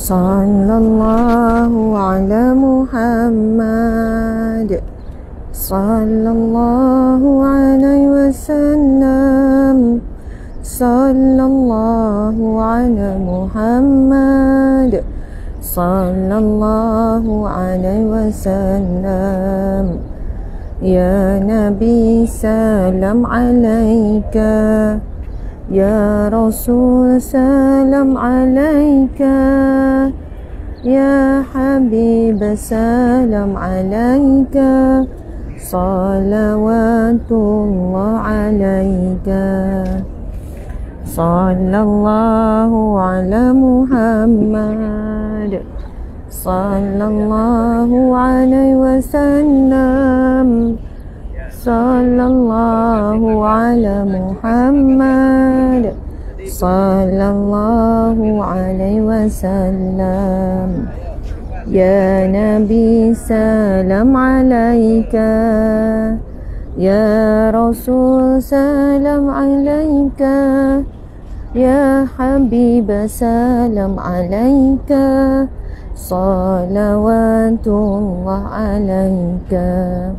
Sallallahu ala Muhammad, sallallahu alaihi wasallam, sallallahu ala Muhammad, sallallahu alaihi wasallam. Ya Nabi salam alaika, Ya Rasul salam alaika, Ya Habib salam alaika, salawatullah alaika. Sallallahu ala Muhammad, sallallahu alaihi wasallam, sallallahu ala Muhammad, sallallahu alaihi wasallam. Ya Nabi salam alaika, Ya Rasul salam alaika, Ya Habib salam alaika, salawatullah alaika.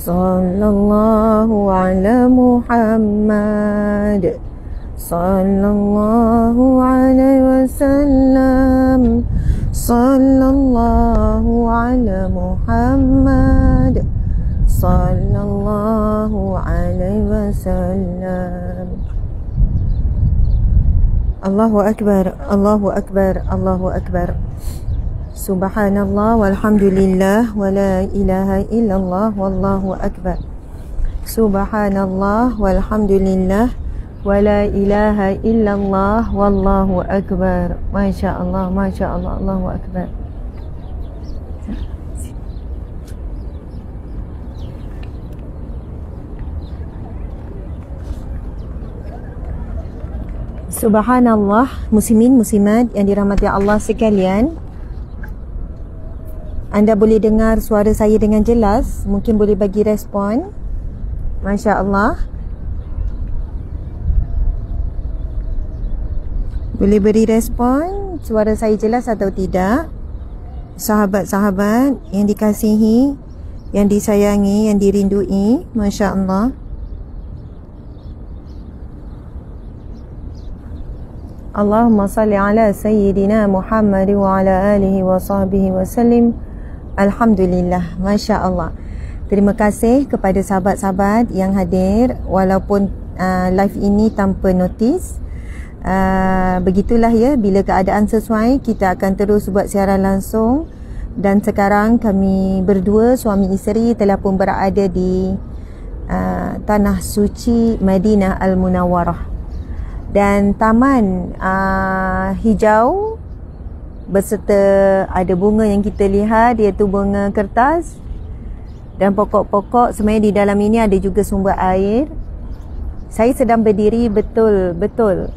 Sallallahu ala Muhammad, sallallahu alaihi wasallam, sallallahu ala Muhammad, sallallahu alaihi wasallam. Allahu akbar, Allahu akbar, Allahu akbar. Subhanallah walhamdulillah wa la ilaha illallah wallahu akbar. Subhanallah walhamdulillah wa la ilaha illallah wallahu akbar. Masya Allah, Masya Allah, Allahu akbar. Subhanallah, muslimin muslimat yang dirahmati Allah sekalian. Anda boleh dengar suara saya dengan jelas? Mungkin boleh bagi respon. Masya Allah. Boleh beri respon suara saya jelas atau tidak? Sahabat-sahabat yang dikasihi, yang disayangi, yang dirindui, Masya Allah. Allahumma salli ala Sayyidina Muhammad wa ala alihi wa sahbihi wa sallim. Alhamdulillah, Masya Allah. Terima kasih kepada sahabat-sahabat yang hadir walaupun live ini tanpa notis. Begitulah ya, bila keadaan sesuai kita akan terus buat siaran langsung. Dan sekarang kami berdua suami isteri telah pun berada di tanah suci Madinah Al-Munawwarah. Dan taman hijau beserta ada bunga yang kita lihat, iaitu bunga kertas, dan pokok-pokok. Sebenarnya di dalam ini ada juga sumber air. Saya sedang berdiri betul-betul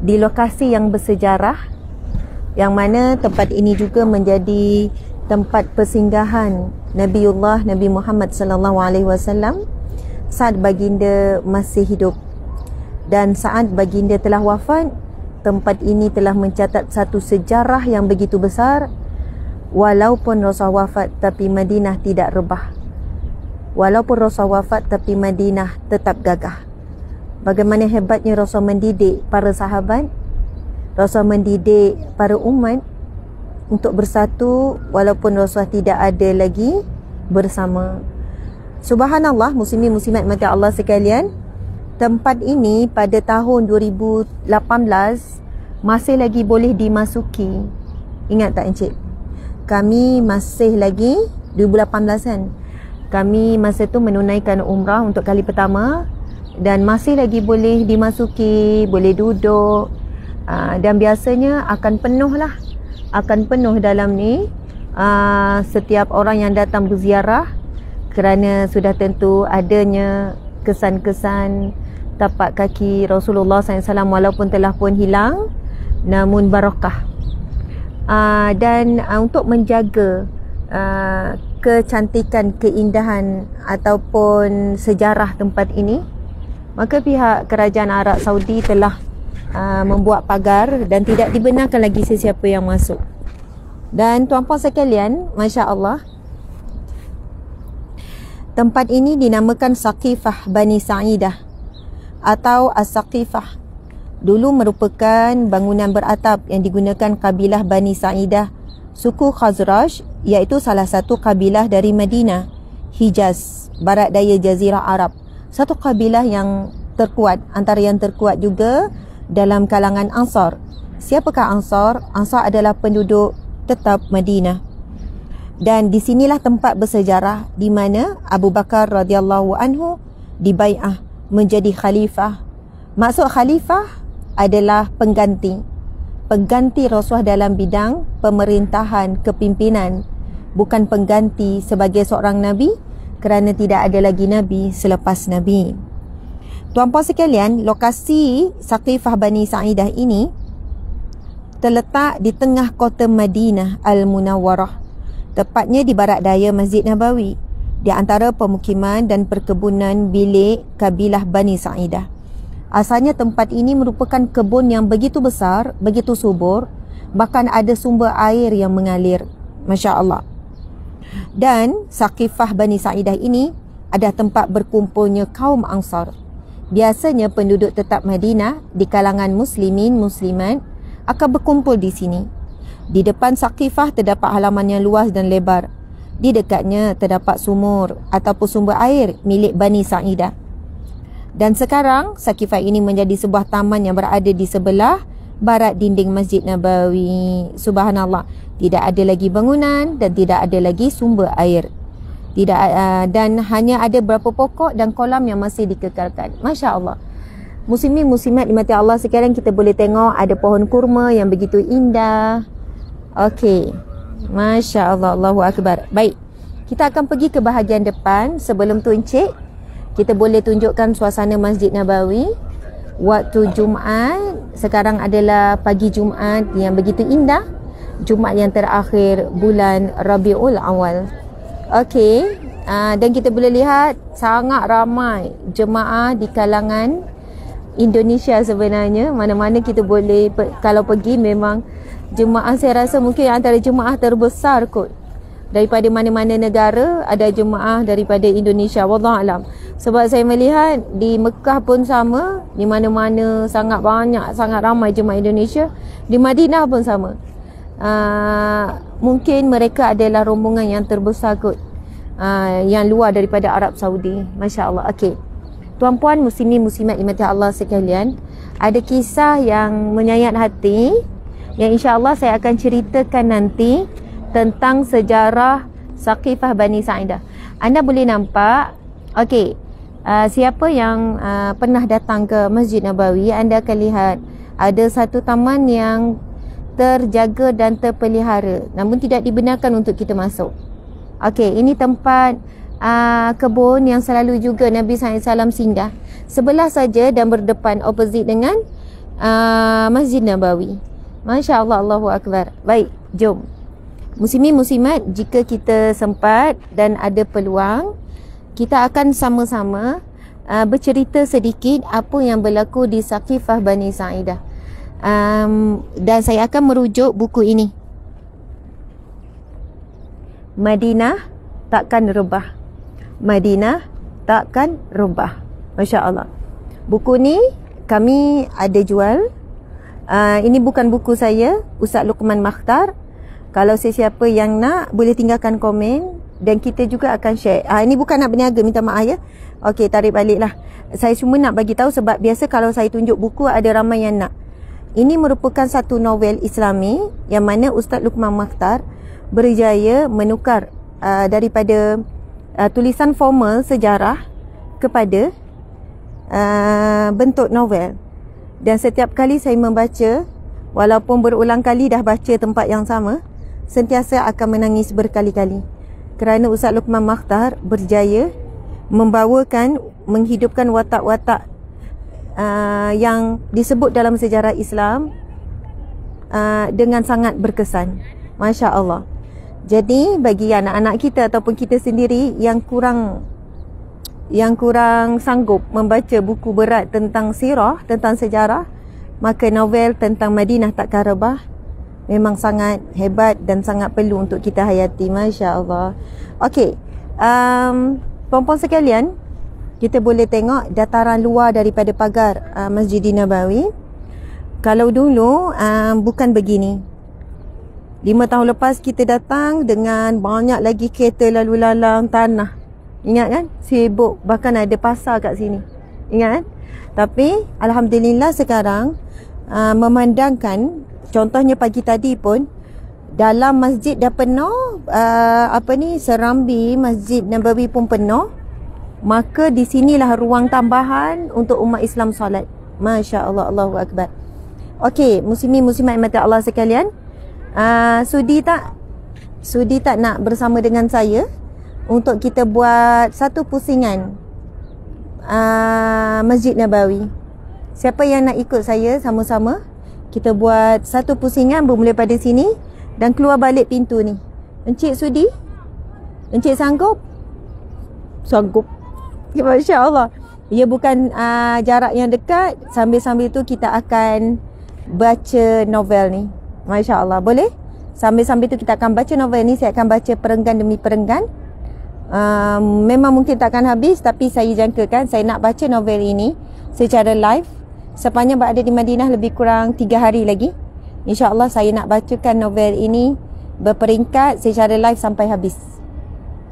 di lokasi yang bersejarah, yang mana tempat ini juga menjadi tempat persinggahan Nabiullah Nabi Muhammad sallallahu alaihi wasallam saat baginda masih hidup. Dan saat baginda telah wafat, tempat ini telah mencatat satu sejarah yang begitu besar. Walaupun Rasul wafat, tapi Madinah tidak rebah. Walaupun Rasul wafat, tapi Madinah tetap gagah. Bagaimana hebatnya Rasul mendidik para sahabat, Rasul mendidik para umat untuk bersatu walaupun Rasul tidak ada lagi bersama. Subhanallah, muslimin muslimat mata Allah sekalian. Tempat ini pada tahun 2018 masih lagi boleh dimasuki. Ingat tak Encik? Kami masih lagi 2018 kan. Kami masa tu menunaikan umrah untuk kali pertama dan masih lagi boleh dimasuki, boleh duduk. Dan biasanya akan penuh lah. Akan penuh dalam ni setiap orang yang datang berziarah, kerana sudah tentu adanya kesan-kesan tapak kaki Rasulullah SAW walaupun telah pun hilang, namun barakah. Dan untuk menjaga kecantikan, keindahan ataupun sejarah tempat ini, maka pihak kerajaan Arab Saudi telah membuat pagar dan tidak dibenarkan lagi sesiapa yang masuk. Dan tuan-puan sekalian, Masya Allah, tempat ini dinamakan Saqifah Bani Sa'idah atau As-Saqifah. Dulu merupakan bangunan beratap yang digunakan kabilah Bani Sa'idah, suku Khazraj, iaitu salah satu kabilah dari Madinah, Hijaz, barat daya Jazirah Arab. Satu kabilah yang terkuat, antara yang terkuat juga dalam kalangan Ansar. Siapakah Ansar? Ansar adalah penduduk tetap Madinah. Dan di sinilah tempat bersejarah di mana Abu Bakar radhiyallahu anhu dibai'ah menjadi khalifah. Maksud khalifah adalah pengganti Rasulullah dalam bidang pemerintahan, kepimpinan, bukan pengganti sebagai seorang nabi, kerana tidak ada lagi nabi selepas nabi. Tuan-puan sekalian, lokasi Saqifah Bani Sa'idah ini terletak di tengah kota Madinah Al-Munawwarah, tepatnya di barat daya Masjid Nabawi, di antara pemukiman dan perkebunan bilik kabilah Bani Sa'idah. Asalnya tempat ini merupakan kebun yang begitu besar, begitu subur, bahkan ada sumber air yang mengalir. Masya Allah. Dan Saqifah Bani Sa'idah ini ada tempat berkumpulnya kaum Ansar. Biasanya penduduk tetap Madinah di kalangan muslimin, muslimat akan berkumpul di sini. Di depan Saqifah terdapat halaman yang luas dan lebar. Di dekatnya terdapat sumur ataupun sumber air milik Bani Sa'idah. Dan sekarang Saqifah ini menjadi sebuah taman yang berada di sebelah barat dinding Masjid Nabawi. Subhanallah, tidak ada lagi bangunan dan tidak ada lagi sumber air. Dan hanya ada beberapa pokok dan kolam yang masih dikekalkan. Masya Allah. Muslimin muslimat dimati Allah, sekarang kita boleh tengok ada pohon kurma yang begitu indah. Okey. Masya Allah, Allahu Akbar. Baik, kita akan pergi ke bahagian depan. Sebelum tu Encik, kita boleh tunjukkan suasana Masjid Nabawi waktu Jumaat. Sekarang adalah pagi Jumaat yang begitu indah, Jumaat yang terakhir bulan Rabiul Awal. Okey, dan kita boleh lihat sangat ramai jemaah di kalangan Indonesia sebenarnya. Mana-mana kita boleh, kalau pergi memang jemaah, saya rasa mungkin antara jemaah terbesar kot. Daripada mana-mana negara ada jemaah daripada Indonesia. Wallahualam. Sebab saya melihat di Mekah pun sama, di mana-mana sangat banyak, sangat ramai jemaah Indonesia. Di Madinah pun sama. Mungkin mereka adalah rombongan yang terbesar kot, yang luar daripada Arab Saudi. Masya Allah. Okey, tuan-puan muslimin muslimat dimati Allah sekalian, ada kisah yang menyayat hati yang insya-Allah saya akan ceritakan nanti tentang sejarah Saqifah Bani Sa'idah. Anda boleh nampak, okey, siapa yang pernah datang ke Masjid Nabawi, anda akan lihat ada satu taman yang terjaga dan terpelihara, namun tidak dibenarkan untuk kita masuk. Okey, ini tempat kebun yang selalu juga Nabi SAW singgah. Sebelah saja dan berdepan opposite dengan Masjid Nabawi. Masya Allah, Allahu Akbar. Baik, jom. Muslimin muslimat, jika kita sempat dan ada peluang, kita akan sama-sama bercerita sedikit apa yang berlaku di Saqifah Bani Sa'idah. Dan saya akan merujuk buku ini, Madinah Takkan Rebah. Madinah Takkan Rebah. Masya Allah. Buku ni kami ada jual. Ini bukan buku saya, Ustaz Luqman Makhtar. Kalau sesiapa yang nak, boleh tinggalkan komen dan kita juga akan share. Ini bukan nak berniaga, minta maaf ya. Okey, tarik balik lah. Saya cuma nak bagi tahu sebab biasa kalau saya tunjuk buku ada ramai yang nak. Ini merupakan satu novel Islami yang mana Ustaz Luqman Makhtar berjaya menukar daripada tulisan formal sejarah kepada bentuk novel. Dan setiap kali saya membaca, walaupun berulang kali dah baca tempat yang sama, sentiasa akan menangis berkali-kali kerana Ustaz Luqman Makhtar berjaya menghidupkan watak-watak yang disebut dalam sejarah Islam dengan sangat berkesan. Masya Allah. Jadi bagi anak-anak kita ataupun kita sendiri yang kurang sanggup membaca buku berat tentang sirah, tentang sejarah, maka novel tentang Madinah Tak Karabah memang sangat hebat dan sangat perlu untuk kita hayati. Masya Allah. Okey, puan-puan sekalian, kita boleh tengok dataran luar daripada pagar Masjid Nabawi. Kalau dulu bukan begini. 5 tahun lepas kita datang dengan banyak lagi kereta lalu lalang tanah. Ingat kan? Sibuk. Bahkan ada pasar kat sini. Ingat kan? Tapi alhamdulillah sekarang memandangkan, contohnya pagi tadi pun dalam masjid dah penuh, Serambi Masjid Nabawi pun penuh. Maka di sinilah ruang tambahan untuk umat Islam solat. Masya Allah, Allahu Akbar. Okey, muslimin muslimat mata Allah sekalian, sudi tak nak bersama dengan saya untuk kita buat satu pusingan Masjid Nabawi? Siapa yang nak ikut saya sama-sama? Kita buat satu pusingan bermula pada sini dan keluar balik pintu ni. Encik sudi? Encik sanggup? Sanggup. Ya, Masya Allah. Ia bukan jarak yang dekat. Sambil-sambil tu kita akan baca novel ni. Masya Allah. Boleh? Sambil-sambil tu kita akan baca novel ni. Saya akan baca perenggan demi perenggan. Memang mungkin takkan habis, tapi saya jangkakan saya nak baca novel ini secara live sepanjang berada di Madinah lebih kurang 3 hari lagi. InsyaAllah saya nak bacakan novel ini berperingkat secara live sampai habis.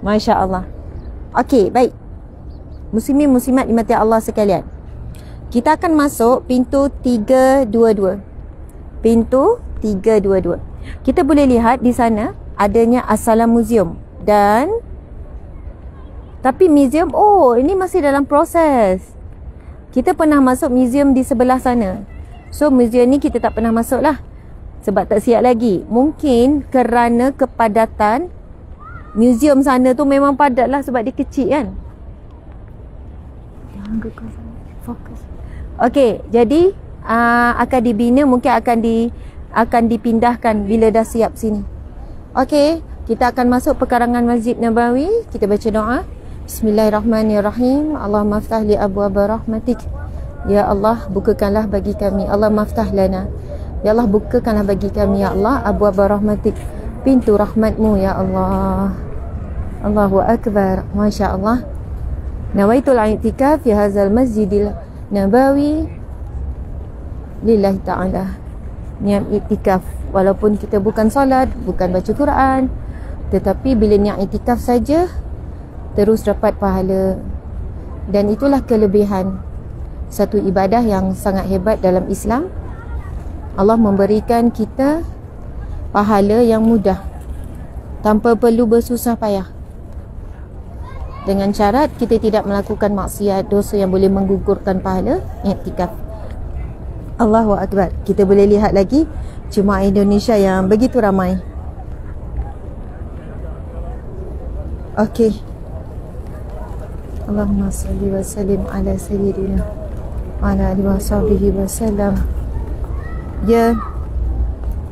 Masya Allah. Okey, baik. Muslimin muslimat dimati Allah sekalian, kita akan masuk pintu 322. Pintu 322. Kita boleh lihat di sana adanya As-Salam Museum. Dan tapi museum, ini masih dalam proses. Kita pernah masuk museum di sebelah sana. So museum ni kita tak pernah masuk lah, sebab tak siap lagi. Mungkin kerana kepadatan museum sana tu memang padat lah, sebab dia kecil kan. Fokus. Okey, jadi akan dibina, mungkin akan dipindahkan bila dah siap sini. Okey, kita akan masuk pekarangan Masjid Nabawi. Kita baca doa. Bismillahirrahmanirrahim. Allahumma aftah li abwaaba rahmatik. Ya Allah, bukakanlah bagi kami. Allahumma aftah lana. Ya Allah, bukakanlah bagi kami ya Allah abwaaba rahmatik, pintu rahmatmu ya Allah. Allahu Akbar. Masya Allah. Nawaitul i'tikaf fi hadzal masjidil nabawi lillahi ta'ala. Niat i'tikaf, walaupun kita bukan solat, bukan baca Quran, tetapi bila niat i'tikaf saja terus dapat pahala. Dan itulah kelebihan satu ibadah yang sangat hebat dalam Islam. Allah memberikan kita pahala yang mudah tanpa perlu bersusah payah, dengan syarat kita tidak melakukan maksiat, dosa yang boleh menggugurkan pahala i'tikaf. Allahu Akbar. Kita boleh lihat lagi jemaah Indonesia yang begitu ramai. Okey. Allahumma salli wa sallim ala sayyidina wa ala alihi wa sahbihi wa sallam. Ya,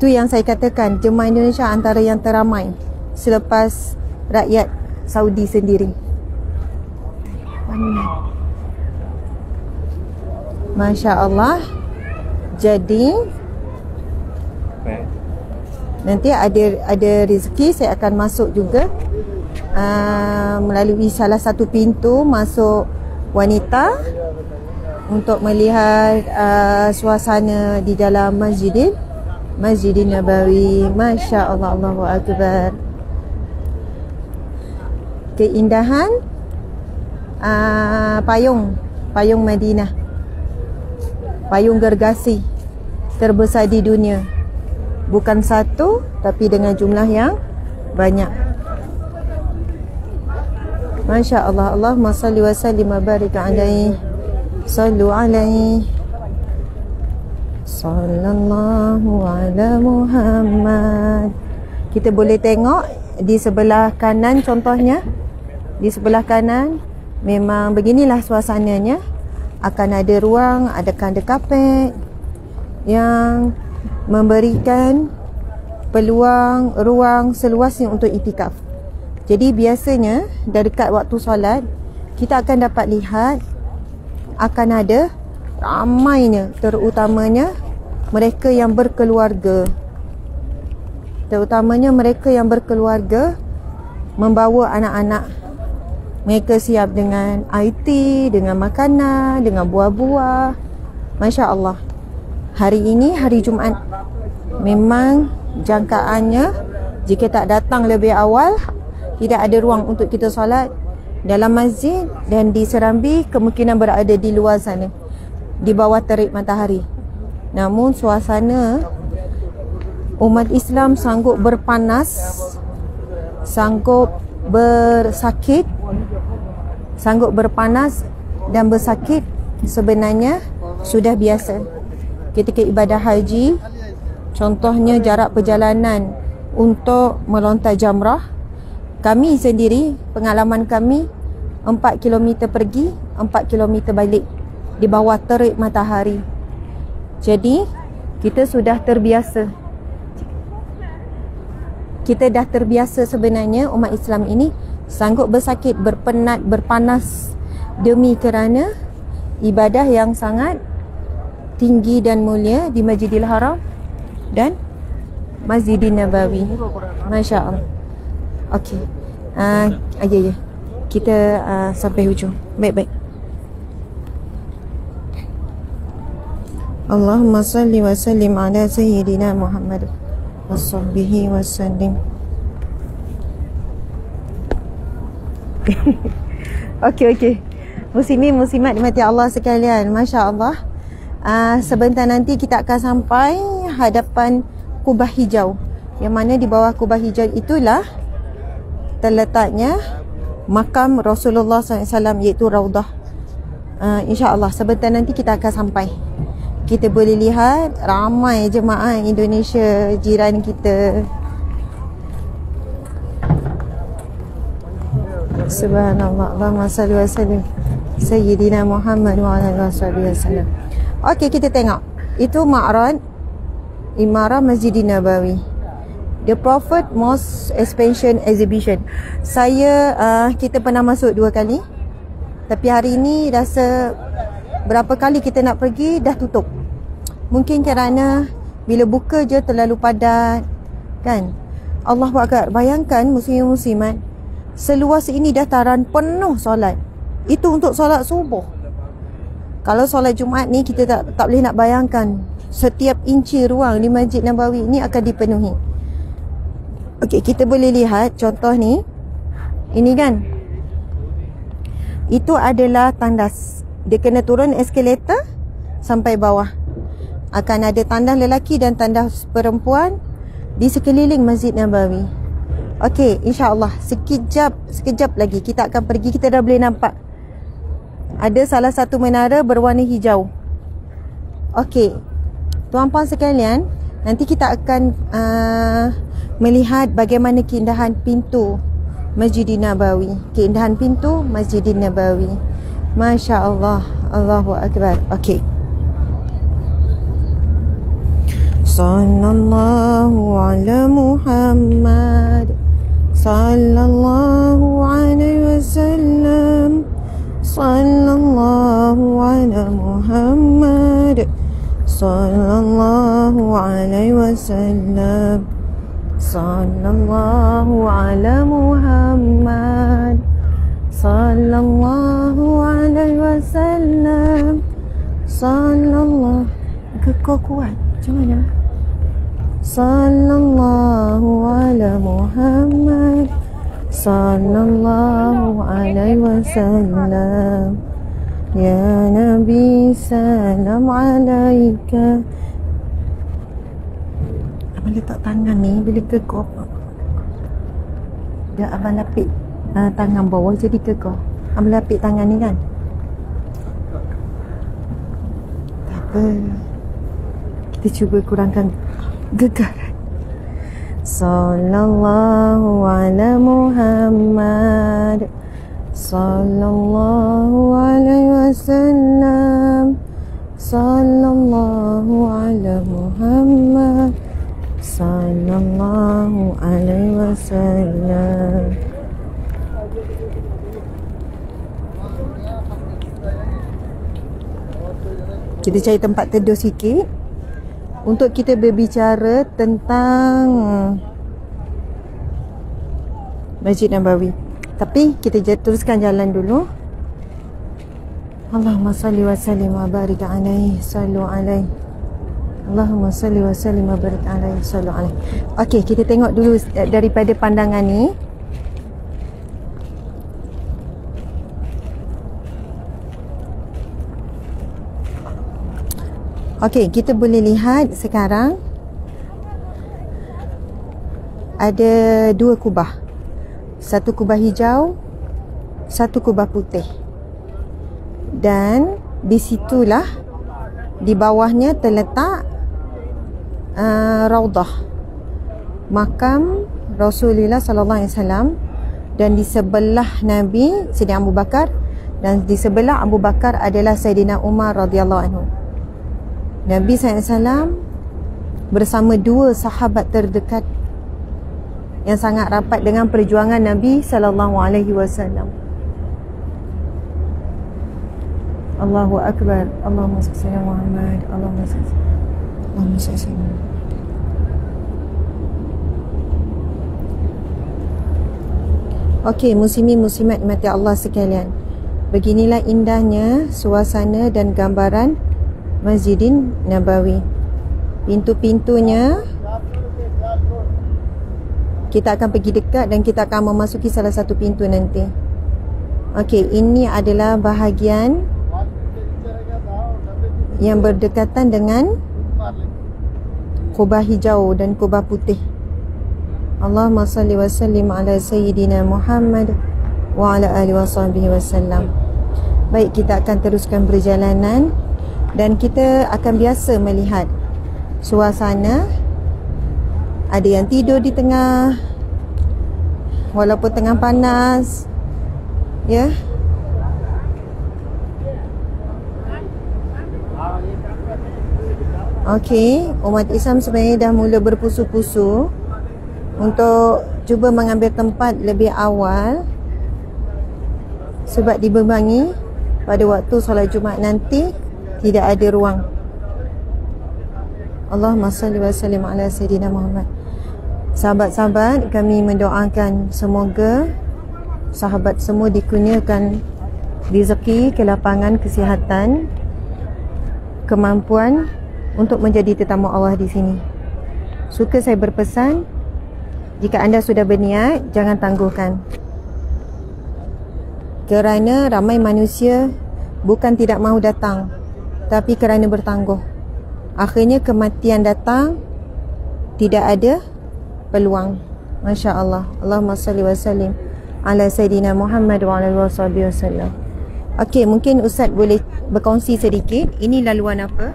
tu yang saya katakan, jemaah Indonesia antara yang teramai selepas rakyat Saudi sendiri. Masya Allah. Jadi nanti ada rezeki saya akan masuk juga melalui salah satu pintu masuk wanita untuk melihat suasana di dalam Masjid Nabawi. Masya Allah, Allahu Akbar. Keindahan payung Madinah, payung gergasi terbesar di dunia. Bukan satu, tapi dengan jumlah yang banyak. Masya Allah. Allahumma salli wa sallim wa barik alaihi. Sallu alaihi. Sallallahu ala Muhammad. Kita boleh tengok di sebelah kanan, contohnya di sebelah kanan memang beginilah suasananya. Akan ada ruang, ada kapet yang memberikan peluang ruang seluasnya untuk iktikaf. Jadi biasanya dari dekat waktu solat kita akan dapat lihat akan ada ramainya, terutamanya mereka yang berkeluarga, terutamanya mereka yang berkeluarga membawa anak-anak. Mereka siap dengan IT, dengan makanan, dengan buah-buah. Masya Allah. Hari ini hari Jumaat, memang jangkaannya jika tak datang lebih awal, tidak ada ruang untuk kita solat dalam masjid, dan di Serambi kemungkinan berada di luar sana di bawah terik matahari. Namun suasana umat Islam sanggup berpanas, sanggup bersakit, sanggup berpanas dan bersakit sebenarnya sudah biasa. Ketika ibadah haji, contohnya jarak perjalanan untuk melontar jamrah, kami sendiri, pengalaman kami 4 km pergi, 4 km balik di bawah terik matahari. Jadi kita sudah terbiasa. Kita dah terbiasa sebenarnya, umat Islam ini sanggup bersakit, berpenat, berpanas demi kerana ibadah yang sangat tinggi dan mulia di Masjidil Haram dan Masjidin Nabawi. Masya Allah. Okey. Ya. Kita sampai hujung. Baik-baik. Allahumma salli wa sallim ala sayyidina Muhammad wa sahbihi wa sallim. Okey. Muslimin, muslimat dimati Allah sekalian. Masya Allah. Sebentar nanti kita akan sampai hadapan Kubah Hijau, yang mana di bawah Kubah Hijau itulah terletaknya makam Rasulullah SAW, iaitu Raudah. InsyaAllah sebentar nanti kita akan sampai. Kita boleh lihat ramai jemaah Indonesia jiran kita. Subhanallah. Allahumma salli wa sallim Sayyidina Muhammad wa ala alihi wasallam. Okey, kita tengok. Itu Ma'rad Imarah Masjidin Nabawi, The Prophet Mosque Expansion Exhibition. Kita pernah masuk 2 kali, tapi hari ini rasa berapa kali kita nak pergi dah tutup. Mungkin kerana bila buka je terlalu padat, kan? Allahu Akbar. Bayangkan muslim muslimat, seluas ini dataran penuh solat. Itu untuk solat subuh. Kalau solat Jumaat ni kita tak boleh nak bayangkan setiap inci ruang di Masjid Nabawi ni akan dipenuhi. Okey, kita boleh lihat contoh ni. Ini kan, itu adalah tandas. Dia kena turun eskalator sampai bawah. Akan ada tandas lelaki dan tandas perempuan di sekeliling Masjid Nabawi. Okey, insya-Allah sekejap lagi kita akan pergi. Kita dah boleh nampak ada salah satu menara berwarna hijau. Okey, tuan-puan sekalian, nanti kita akan melihat bagaimana keindahan pintu Masjidin Nabawi. Keindahan pintu Masjidin Nabawi. Masya Allah. Allahu Akbar. Okey. Sallallahu ala Muhammad, sallallahu alaihi wasallam, sallallahu ala Muhammad, sallallahu alaihi wasallam, sallallahu ala Muhammad, sallallahu alaihi wasallam, sallallahu. Kau kuat macam mana? Sallallahu ala Muhammad, sallallahu alaihi wasallam. Ya Nabi, salam alaika. Abang letak tangan ni bila kekop, dah abang lapik tangan bawah jadi kekop. Abang lapik tangan ni kan, tak apa. Kita cuba kurangkan gegaran. Sallallahu ala Muhammad, sallallahu alaihi wasallam, sallallahu ala Muhammad, sallallahu alaihi wasallam. Kita cari tempat teduh sikit. untuk kita berbicara tentang Masjid Nabawi. Tapi kita teruskan jalan dulu. Allahumma salli wa sallim wa barik alaihi, sallu alaihi. Allahumma salli wa sallim wa barik alaihi, sallu alaihi. Okey, kita tengok dulu daripada pandangan ni. Okey, kita boleh lihat sekarang ada dua kubah. Satu kubah hijau, satu kubah putih. Dan di situlah di bawahnya terletak Raudah, makam Rasulullah sallallahu alaihi wasallam, dan di sebelah Nabi Sayyidina Abu Bakar, dan di sebelah Abu Bakar adalah Sayyidina Umar radhiyallahu anhu. Nabi SAW bersama dua sahabat terdekat yang sangat rapat dengan perjuangan Nabi sallallahu alaihi wasallam. Allahu akbar. Allahumma salli ala Muhammad. Allahumma salli. Okey, muslimin muslimat mati Allah sekalian. Beginilah indahnya suasana dan gambaran Masjidin Nabawi. Pintu-pintunya kita akan pergi dekat dan kita akan memasuki salah satu pintu nanti. Okey, ini adalah bahagian yang berdekatan dengan kubah hijau dan kubah putih. Allahumma salli wa sallim ala sayyidina Muhammad wa ala alihi wasallam. Baik, kita akan teruskan perjalanan dan kita akan biasa melihat suasana. Ada yang tidur di tengah walaupun tengah panas, ya. Okey, umat Islam sebenarnya dah mula berpusu-pusu untuk cuba mengambil tempat lebih awal sebab dibebangi pada waktu solat Jumaat nanti tidak ada ruang. Allahumma salli wa sallim ala sayyidina Muhammad. Sahabat-sahabat, kami mendoakan semoga sahabat semua dikurniakan rezeki, kelapangan, kesihatan, kemampuan untuk menjadi tetamu Allah di sini. Suka saya berpesan, jika anda sudah berniat, jangan tangguhkan. Kerana ramai manusia bukan tidak mahu datang, tapi kerana bertangguh. Akhirnya kematian datang, tidak ada peluang. Masya Allah. Allahumma salli wa sallim ala Sayyidina Muhammad wa ala alihi wasallam. Okey, mungkin Ustaz boleh berkongsi sedikit. Ini laluan apa?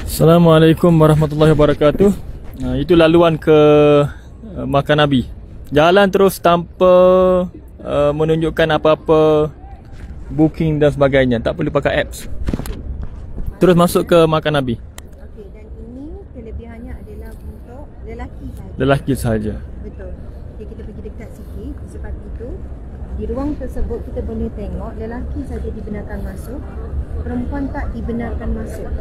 Assalamualaikum warahmatullahi wabarakatuh. Itu laluan ke makam Nabi. Jalan terus tanpa menunjukkan apa-apa booking dan sebagainya. Tak perlu pakai apps. Terus masuk ke makam Nabi. Okey, dan ini kelebihannya adalah untuk lelaki saja. Lelaki saja. Betul. Jadi kita pergi dekat sikit. Sebab itu di ruang tersebut kita boleh tengok lelaki saja dibenarkan masuk, perempuan tak dibenarkan masuk.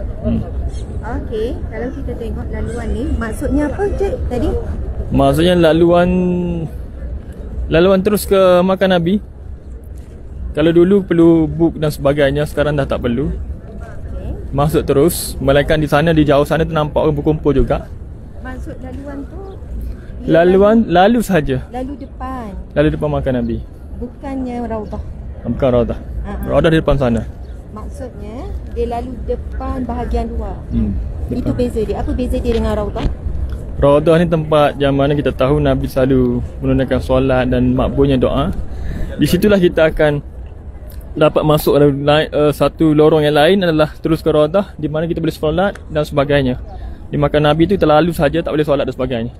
Okey, kalau kita tengok laluan ni, maksudnya apa cik tadi? Maksudnya laluan terus ke makam Nabi. Kalau dulu perlu book dan sebagainya, sekarang dah tak perlu. Masuk terus, melainkan di sana, di jauh sana tu nampak orang berkumpul juga. Maksud laluan tu lalu saja. Lalu depan makam Nabi. Bukannya Raudah. Bukan Raudah. Raudah di depan sana. Maksudnya dia lalu depan bahagian luar. Itu beza dia. Apa beza dia dengan Raudah? Raudah ni tempat yang mana kita tahu Nabi selalu menunaikan solat dan makbulnya doa. Di situlah kita akan dapat masuk satu lorong yang lain adalah terus ke Raudah, di mana kita boleh solat dan sebagainya. Di makam Nabi tu terlalu saja, tak boleh solat dan sebagainya.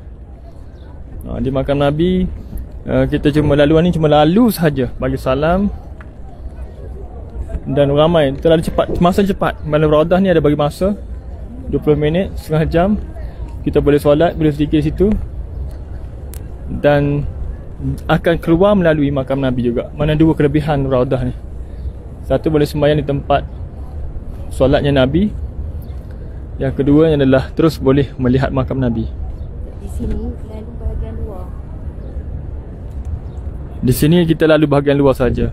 Di makam Nabi kita cuma laluan ni cuma lalu saja, bagi salam dan ramai, terlalu cepat, masa cepat. Malam Raudah ni ada bagi masa 20 minit, setengah jam. Kita boleh solat, boleh zikir di situ dan akan keluar melalui makam Nabi juga. Mana dua kelebihan Raudah ni. Satu, boleh sembahyang di tempat solatnya Nabi, Yang keduanya adalah terus boleh melihat makam Nabi. Di sini lalu bahagian luar. Di sini kita lalu bahagian luar saja.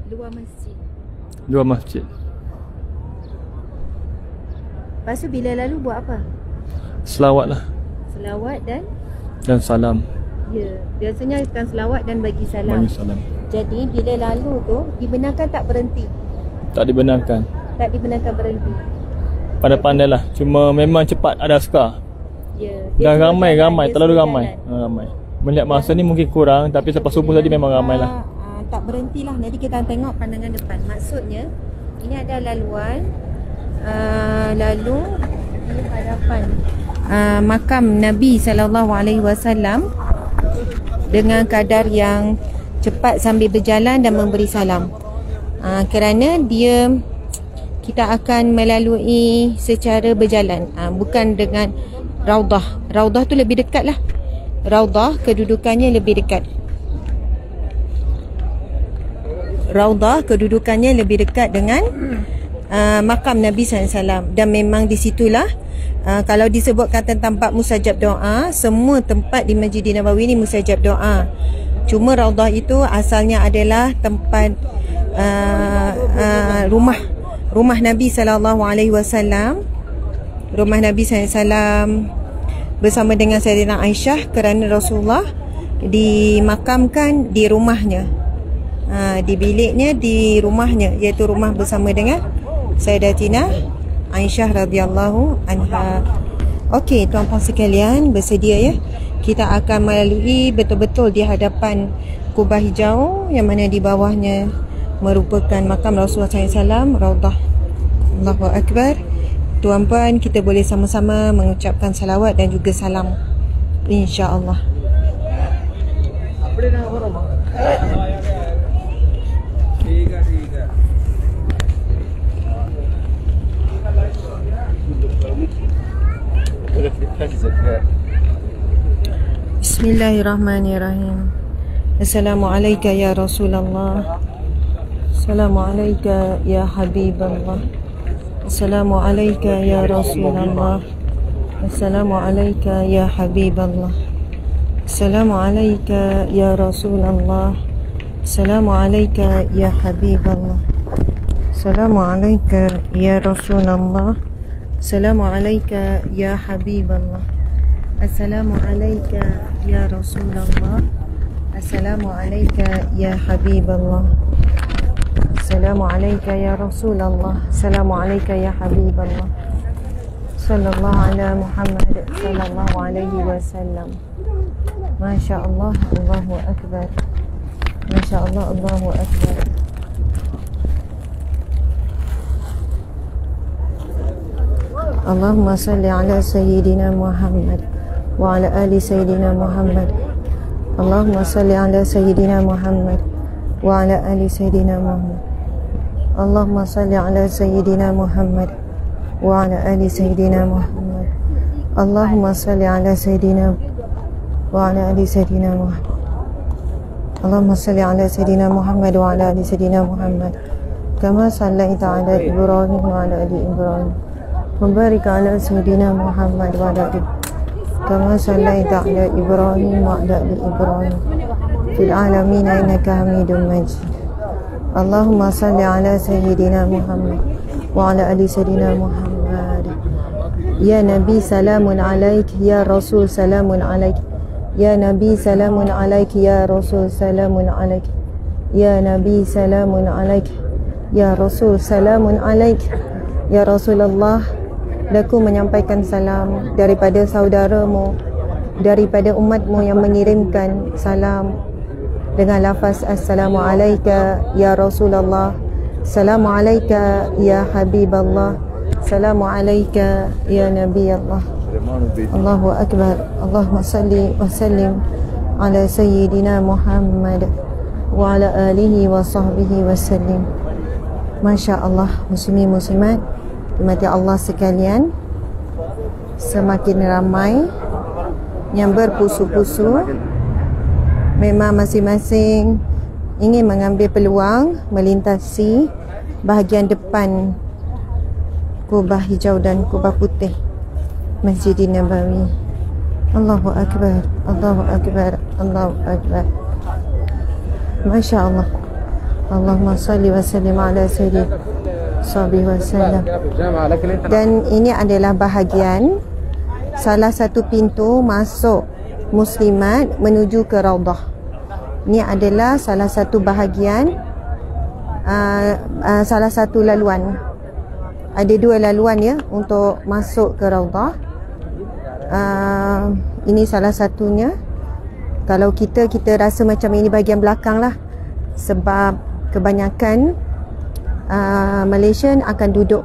Luar masjid. Luar masjid. Lepas tu bila lalu buat apa? Selawat lah. Selawat dan salam. ya, biasanya akan selawat dan bagi salam. Bagi salam. Jadi bila lalu tu dibenarkan tak berhenti? Tak dibenarkan. Tak dibenarkan berhenti. Pandai-pandai lah. Cuma memang cepat ada askar. Ya. Dan ramai, terlalu suruh ramai. jalan. Ramai. Melihat masa ni mungkin kurang, tapi selepas subuh tadi memang ramai lah. Tak berhentilah. Nanti kita tengok pandangan depan. Maksudnya ini ada laluan lalu di hadapan makam Nabi SAW dengan kadar yang cepat sambil berjalan dan memberi salam. Kerana kita akan melalui secara berjalan, bukan dengan Raudah. Raudah tu lebih dekat lah. Raudah kedudukannya lebih dekat. Raudah kedudukannya lebih dekat dengan makam Nabi SAW. Dan memang di situlah kalau disebutkan tentang tempat mustajab doa, semua tempat di Masjid Nabawi ni mustajab doa. Cuma Raudah itu asalnya adalah tempat rumah Nabi SAW. Rumah Nabi SAW bersama dengan Sayyidina Aisyah, kerana Rasulullah dimakamkan di rumahnya, di biliknya, di rumahnya, iaitu rumah bersama dengan Sayyidatina Aisyah radhiyallahu anha. Okey, tuan-puan sekalian, bersedia ya? Kita akan melalui betul-betul di hadapan kubah hijau yang mana di bawahnya merupakan makam Rasulullah SAW, Raudah. Allahu Akbar. Tuan-puan, kita boleh sama-sama mengucapkan salawat dan juga salam, insya-Allah. Bismillahirrahmanirrahim. Assalamualaikum ya Rasulullah. Assalamualaikum ya Habiballah. Assalamualaikum ya Rasulullah. Assalamualaikum ya Habiballah. Assalamualaikum ya Rasulullah. Assalamualaikum ya Habiballah. Assalamualaikum ya Rasulullah. Assalamualaikum ya Habiballah. Assalamualaikum ya Rasulullah. Assalamualaikum ya Habiballah. Assalamualaikum ya Rasulullah. Assalamualaikum ya Habiballah. Sallallahu ala Muhammad sallallahu alaihi wasallam. Masya Allah, Allahu Akbar. Masya Allah, Allahu Akbar. Allahumma salli ala Sayyidina Muhammad wa ala ali Sayyidina Muhammad. Allahumma salli ala Sayyidina Muhammad wa ala ali Sayyidina Muhammad. Allahumma salli ala Sayyidina Muhammad wa ala ali Sayyidina Muhammad. Allahumma salli ala Sayyidina wa ala ali Sayyidina Muhammad. Allahumma salli ala Sayyidina Muhammad wa ala ali Sayyidina Muhammad. Kama sallaita ala Ibrahim wa ala ali Ibrahim. Mubarik ala Sayyidina Muhammad wa ala ali kama sallaita ala Ibrahim wa ala ali Ibrahim fil alamin innaka Hamidum Majid. Allahumma salli ala Sayyidina Muhammad wa ala ali Sayyidina Muhammad. Ya Nabi salamun alaik, ya Rasul salamun alaik. Ya Nabi salamun alaik, ya Rasul salamun alaik. Ya Nabi salamun alaik, ya Rasul salamun alaik. Ya Rasulullah, aku menyampaikan salam daripada saudaramu, daripada umatmu yang mengirimkan salam dengan lafaz Assalamualaikum ya Rasulullah. Assalamualaikum ya Habiballah. Assalamualaikum ya Nabi Allah. Allahu Akbar. Allahumma salli wa sallim ala Sayyidina Muhammad wa ala alihi wa sahbihi wa sallim. Masya Allah, muslimin muslimat dimati Allah sekalian, semakin ramai yang berpusu-pusu. Memang masing-masing ingin mengambil peluang melintasi bahagian depan kubah hijau dan kubah putih Masjidin Nabawi. Allahu Akbar, Allahu Akbar, Allahu Akbar. Masya Allah. Allahumma salli wa sallim ala sayyidina Sabi wasallam. Dan ini adalah bahagian salah satu pintu masuk muslimat menuju ke Raudah. Ini adalah salah satu bahagian salah satu laluan. Ada 2 laluan ya untuk masuk ke Raudah. Ini salah satunya. Kalau kita rasa macam ini bahagian belakang lah, sebab kebanyakan Malaysian akan duduk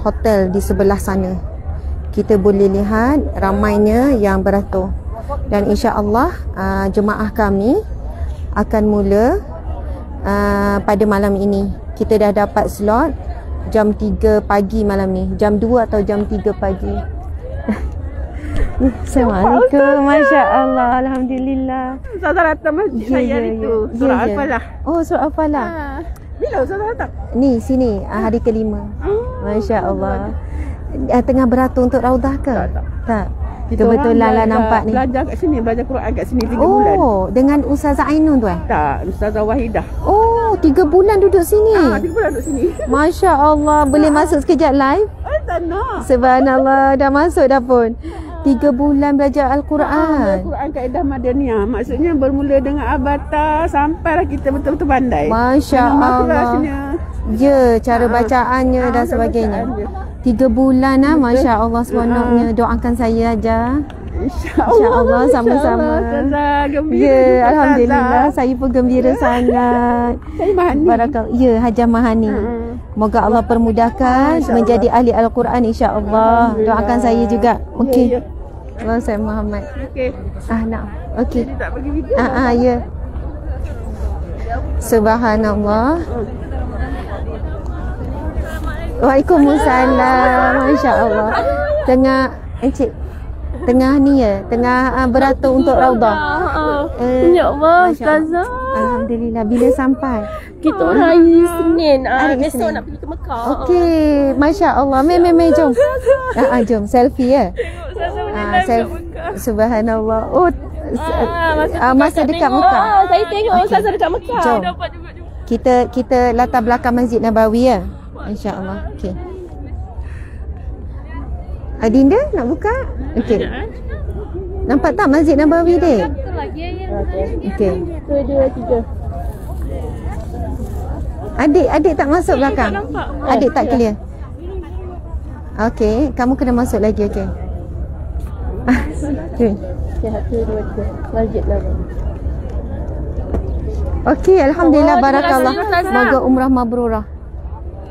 hotel di sebelah sana. Kita boleh lihat ramainya yang beratur. Dan insya-Allah jemaah kami akan mula pada malam ini. Kita dah dapat slot jam 3 pagi malam ni, jam 2 atau jam 3 pagi. Assalamualaikum. Masya Allah. Alhamdulillah. Ustazah datang masjid saya hari tu. Surah Al-Falah. Oh, surah Al-Falah. Bila Ustazah datang? Ni sini hari ke-5. Masya Allah. Tengah beratur untuk Raudah ke? Tak. Kebetulan lah nampak ni. Belajar kat sini, belajar Quran kat sini 3 bulan. Oh, dengan Ustazah Ainun tu Tak, Ustazah Wahidah. Oh, 3 bulan duduk sini. 3 bulan duduk sini. Masya Allah. Boleh masuk sekejap live? Tak nak. Subhanallah, dah masuk dah pun. 3 bulan belajar Al-Quran. Al-Quran kaedah Madaniyah. Maksudnya bermula dengan abata sampailah kita betul-betul pandai. Masya Allah. Ya, cara bacaannya dan sebagainya. 3 bulan lah, Masya Allah seronoknya. Doakan saya aja. InsyaAllah sama-sama. Ya, Alhamdulillah. Saya pun gembira sangat. Saya Mahani. Barakallah. Ya, Hajah Mahani. Moga Allah permudahkan menjadi ahli Al-Quran, insya-Allah. Doakan saya juga. Okey. Allah saya Muhammad. Okey. Nak. Okey. Tak bagi video. Ya. Subhanallah. Waalaikumsalam. Masya-Allah. Tengah encik tengah ni ya, tengah beratur untuk Raudah. Ya Allah, Ustazah. Alhamdulillah. Bila sampai? Kita hari Senin. Hari Besok Isnin. nak pergi ke Mekah. Okey, Masya Allah. Mem jom. Jom selfie ya. Selfie. Subhanallah. Oh, masa dekat Mekah. Saya tengok Ustazah dekat Mekah. Jom. Dapat juga. Kita latar belakang Masjid Nabawi ya. Insya-Allah. Okey. Adinda nak buka? Okey. Nampak tak Masjid Nabawi dia? Okey. 1, 2, 3. Adik tak masuk belakang? Adik tak clear? Okey, kamu kena masuk lagi. Okey. Okey. 1, 2, 3. Masjid Nabawi. Okey, alhamdulillah, terima barakallah. kasih, Ustazah. Semoga umrah mabrurah.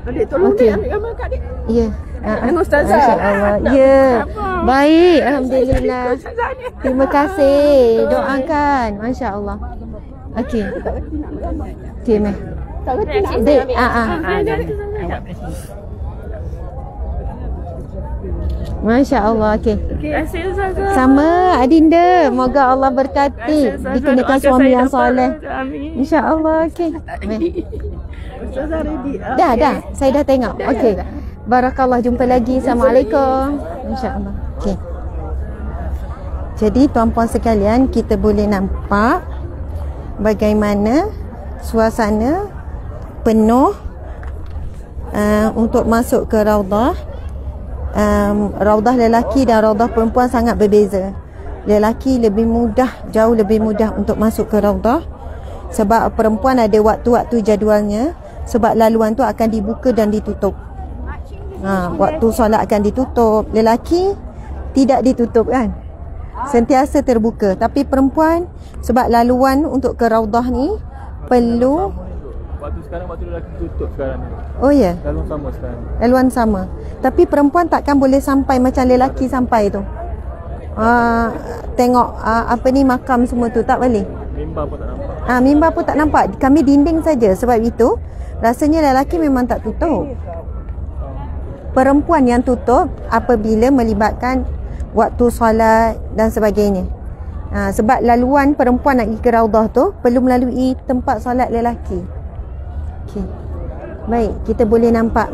Adik tolong Okey. dia ambil gambar kat dia. Ya. Dengan Ustazah. Masya-Allah. Ya. Baik, alhamdulillah. Terima kasih. Doakan. Masya-Allah. Okey. Okey, meh. Tak reti nak Dek, Masya Allah. Okey. Terima kasih Ustazah. Sama Adinda. Moga Allah berkati. Dikenakan suami yang soleh. Amin. InsyaAllah. Okey. Ustazah ready. Dah. Saya dah tengok. Okey. Barakallah. Jumpa lagi. Assalamualaikum. InsyaAllah. Okey. Jadi tuan-puan sekalian, kita boleh nampak bagaimana suasana penuh untuk masuk ke Raudah. Raudah lelaki dan Raudah perempuan sangat berbeza. Lelaki lebih mudah, jauh lebih mudah untuk masuk ke Raudah, sebab perempuan ada waktu-waktu jadualnya, sebab laluan tu akan dibuka dan ditutup. Waktu solat akan ditutup. Lelaki tidak ditutup kan, sentiasa terbuka. Tapi perempuan, sebab laluan untuk ke Raudah ni perlu. Waktu sekarang waktu lelaki tutup sekarang ni. Oh ya, Laluan sama sekarang. laluan sama. Tapi perempuan takkan boleh sampai macam lelaki sampai tu. Tengok makam semua tu tak boleh. Mimbar pun tak nampak. Mimbar pun tak nampak. Kami dinding saja. Sebab itu rasanya lelaki memang tak tutup. Perempuan yang tutup apabila melibatkan waktu solat dan sebagainya. Sebab laluan perempuan nak pergi ke Raudah tu perlu melalui tempat solat lelaki. Okey. Baik, kita boleh nampak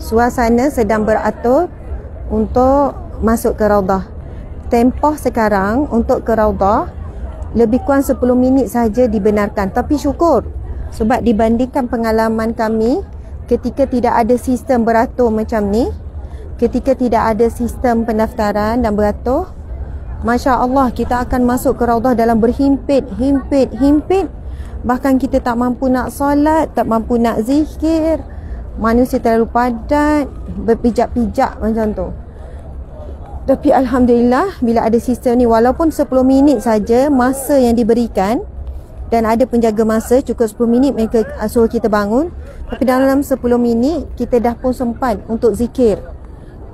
suasana sedang beratur untuk masuk ke Raudah. Tempoh sekarang untuk ke Raudah lebih kurang 10 minit saja dibenarkan. Tapi syukur sebab dibandingkan pengalaman kami ketika tidak ada sistem beratur macam ni, ketika tidak ada sistem pendaftaran dan beratur, Masya Allah, kita akan masuk ke Raudah dalam berhimpit. Bahkan kita tak mampu nak solat, tak mampu nak zikir. Manusia terlalu padat, berpijak-pijak macam tu. Tapi Alhamdulillah, bila ada sistem ni, walaupun 10 minit saja masa yang diberikan, dan ada penjaga masa, cukup 10 minit mereka suruh kita bangun. Tapi dalam 10 minit, kita dah pun sempat untuk zikir,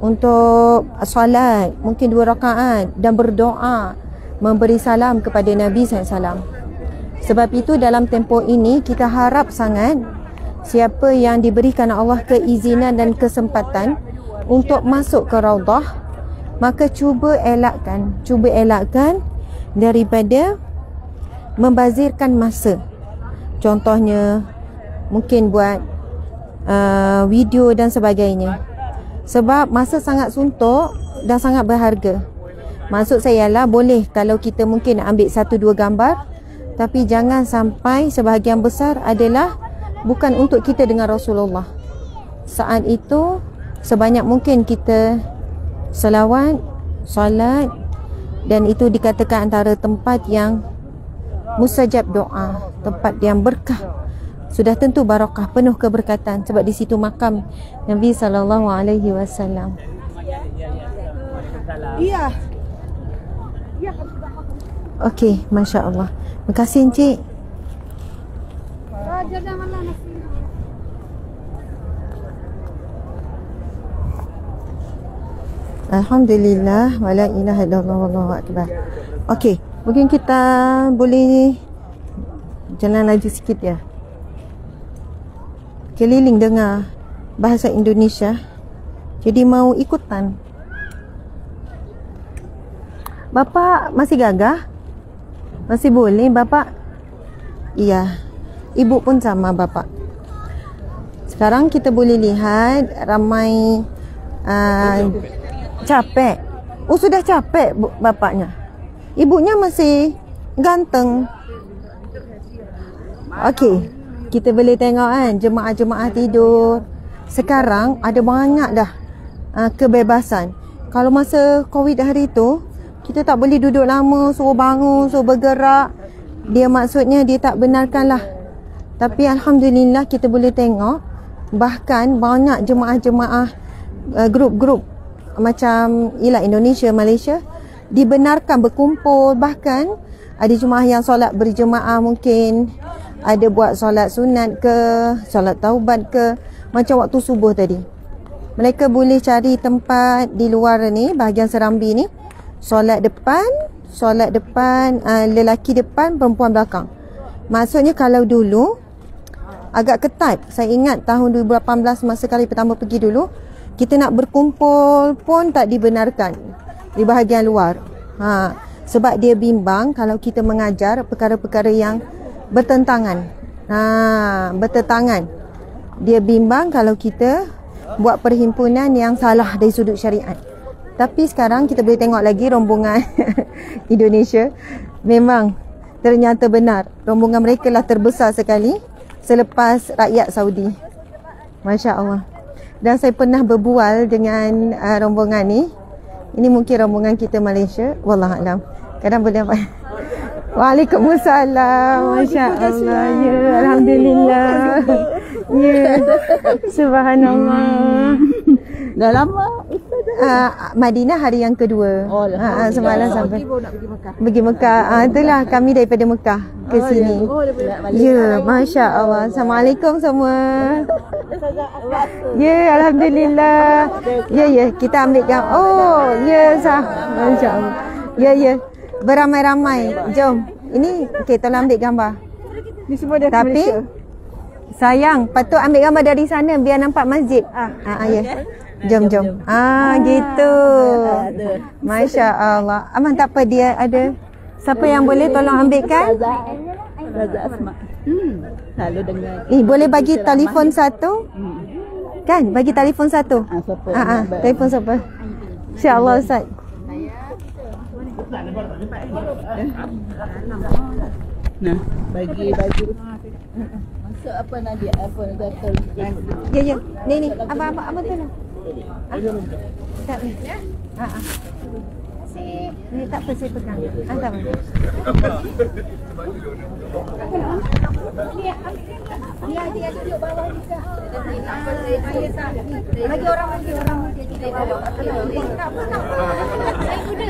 untuk solat, mungkin 2 rakaat, dan berdoa, memberi salam kepada Nabi SAW. Sebab itu dalam tempoh ini kita harap sangat siapa yang diberikan Allah keizinan dan kesempatan untuk masuk ke Raudah, maka cuba elakkan daripada membazirkan masa. Contohnya mungkin buat video dan sebagainya. Sebab masa sangat suntuk dan sangat berharga. Maksud saya ialah boleh kalau kita mungkin nak ambil 1-2 gambar, tapi jangan sampai sebahagian besar adalah bukan untuk kita dengan Rasulullah. Saat itu sebanyak mungkin kita selawat, solat, dan itu dikatakan antara tempat yang mustajab doa, tempat yang berkah. Sudah tentu barakah, penuh keberkatan sebab di situ makam Nabi SAW. Iya. Okey, Masya Allah. Terima kasih Encik. Alhamdulillah, wala ilaha illallah wallahu akbar. Okey, mungkin kita boleh jalan laju sikit ya. Keliling dengar bahasa Indonesia. Jadi mau ikutan. Bapa masih gagah? Masih boleh bapa? Iya. Ibu pun sama bapa. Sekarang kita boleh lihat ramai capek. Oh, sudah capek bapaknya. Ibunya masih ganteng. Okey, kita boleh tengok kan jemaah-jemaah tidur. Sekarang ada banyak dah kebebasan. Kalau masa Covid hari tu, kita tak boleh duduk lama, suruh bangun, suruh bergerak. Dia maksudnya dia tak benarkanlah. Tapi Alhamdulillah kita boleh tengok bahkan banyak jemaah-jemaah grup-grup macam ialah Indonesia, Malaysia dibenarkan berkumpul. Bahkan ada jemaah yang solat berjemaah, mungkin ada buat solat sunat ke, solat taubat ke, macam waktu subuh tadi. Mereka boleh cari tempat di luar ni, bahagian Serambi ni, solat depan, lelaki depan, perempuan belakang. Maksudnya kalau dulu agak ketat. Saya ingat tahun 2018 masa kali pertama pergi dulu, kita nak berkumpul pun tak dibenarkan di bahagian luar. Sebab dia bimbang kalau kita mengajar perkara-perkara yang bertentangan. Bertentangan. Dia bimbang kalau kita buat perhimpunan yang salah dari sudut syariat. Tapi sekarang kita boleh tengok lagi rombongan Indonesia. Memang ternyata benar, rombongan mereka lah terbesar sekali selepas rakyat Saudi. Masya Allah. Dan saya pernah berbual dengan rombongan ni. Ini mungkin rombongan kita Malaysia, wallahualam. Kadang boleh apa? Waalaikumsalam. Masya Allah. Ya, Alhamdulillah. Ya, subhanallah. Dah lama Madinah hari yang kedua. Semalam sampai pergi Mekah. Itulah kami daripada Mekah ke sini. Ya, Masya Allah. Assalamualaikum semua. Ya, Alhamdulillah. Ya, kita ambil gambar. Oh, ya, Masya Allah. Ya, beramai-ramai. Jom. Ini, tolong ambil gambar. Ni semua dari Tapi Malaysia. sayang, patut ambil gambar dari sana biar nampak masjid. Ya. Jom. Gitu. Masya Allah. Aman, tak apa, dia ada. Siapa yang boleh tolong ambilkan? Raza Asma. Selalu dengar. Boleh bagi telefon satu? Kan? Bagi telefon satu. Telefon siapa? InsyaAllah Ustaz. Nah, bagi Masuk apa Nadia? Apa kata? Ya. Ni. Abang tu lah. Tak ni. Ni tak apa, saya pegang. Tak apa. Dia duduk bawah juga. Bagi orang dia tidak bawa. Tak apa. Saya muda.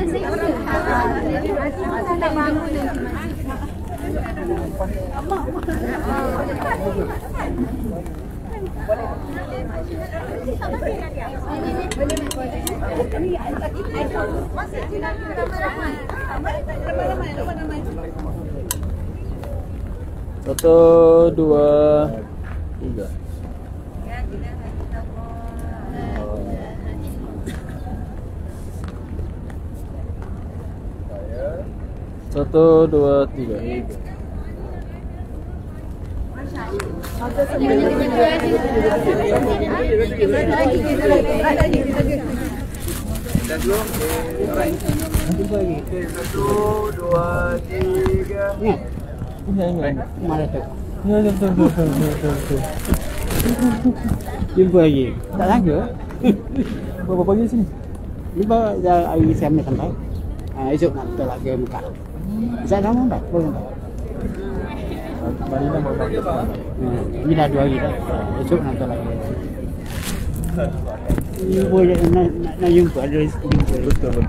Tak bangun. Satu, dua, tiga. Satu, dua, tiga. Jumpa lagi. Tak sangka. Berapa pagi sini? Jumpa dah hari Islam sampai. Esok nak tolak ke Mekah. Saya dah sampai. Boleh tak? Marina mau bagi. Ini dah 2 hari dah. Esok nak tolak ke Mekah. Boleh nak jumpa. Ada jumpa. Betul.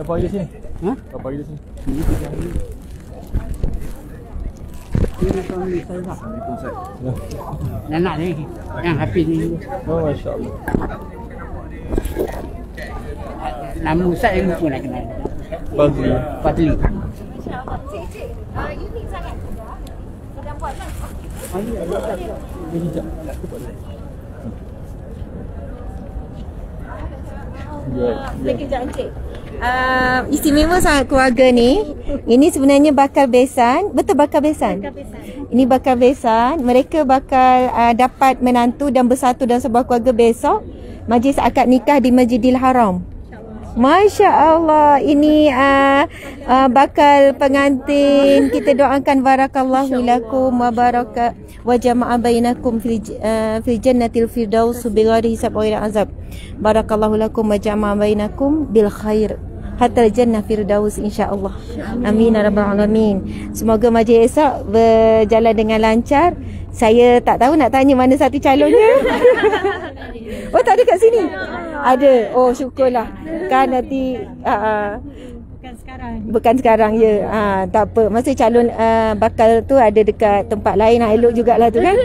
Berapa pagi sini? Berapa pagi sini? Ini 3 hari. Ini suami saya lah. Anak ni. Yang Hafiz ni. Oh, Masya Allah. Nama Ustaz yang lupa nak kenal. Fadli. Unik sangat. Sedang buat kan? Sekejap Encik. Istimewa sangat keluarga ni. Ini sebenarnya bakal besan. Betul bakal besan? Ini bakal besan. Mereka bakal dapat menantu dan bersatu dalam sebuah keluarga besok. Majlis akad nikah di Masjidil Haram. Masya Allah. Ini bakal pengantin. Kita doakan barakallahu lakum wa baraka wa jama'a bainakum fil jannatil firdaus bighairi hisab wa azab. Barakallahu lakum wa jama'a bainakum bil khair hatta jannah firdaus insya-Allah. Amin ya rabbal alamin. Semoga majlis esok berjalan dengan lancar. Saya tak tahu nak tanya mana satu calonnya. Oh, tak ada kat sini. Ada. Oh, syukurlah. Kan nanti bukan sekarang ya. Tak apa. Masa calon bakal tu ada dekat tempat lain. Elok jugalah tu kan.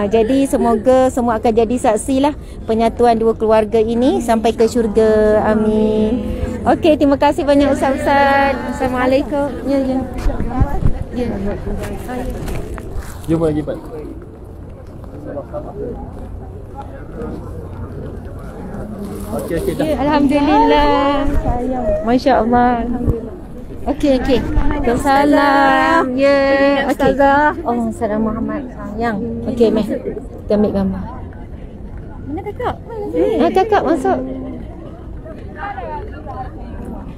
Jadi semoga semua akan jadi saksi lah penyatuan dua keluarga ini sampai ke syurga. Amin. Okey, terima kasih banyak Ustaz-Ustaz. Assalamualaikum. Ya. Jumpa lagi Pak. Okey dah. Ya, alhamdulillah. Masya Allah. Okey. Salam. Ya. Ustazah. Oh, Salam Muhammad sayang. Okey, meh. Kita ambil gambar. Mana kakak? Kakak masuk.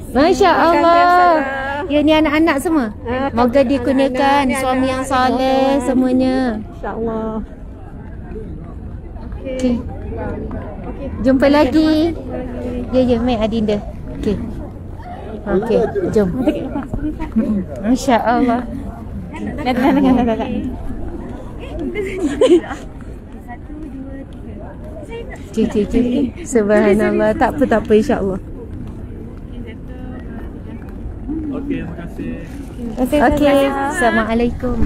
Masya Allah. Ya, ni anak-anak semua. Moga dikurniakan suami yang soleh semuanya. InsyaAllah. Okey. Jumpa lagi. Ya, Mek Adinda. Okey, jom. Masya Allah. Dah. Cik. Subhanallah. Tak apa insya-Allah. Okey, terima kasih. Okey. Assalamualaikum.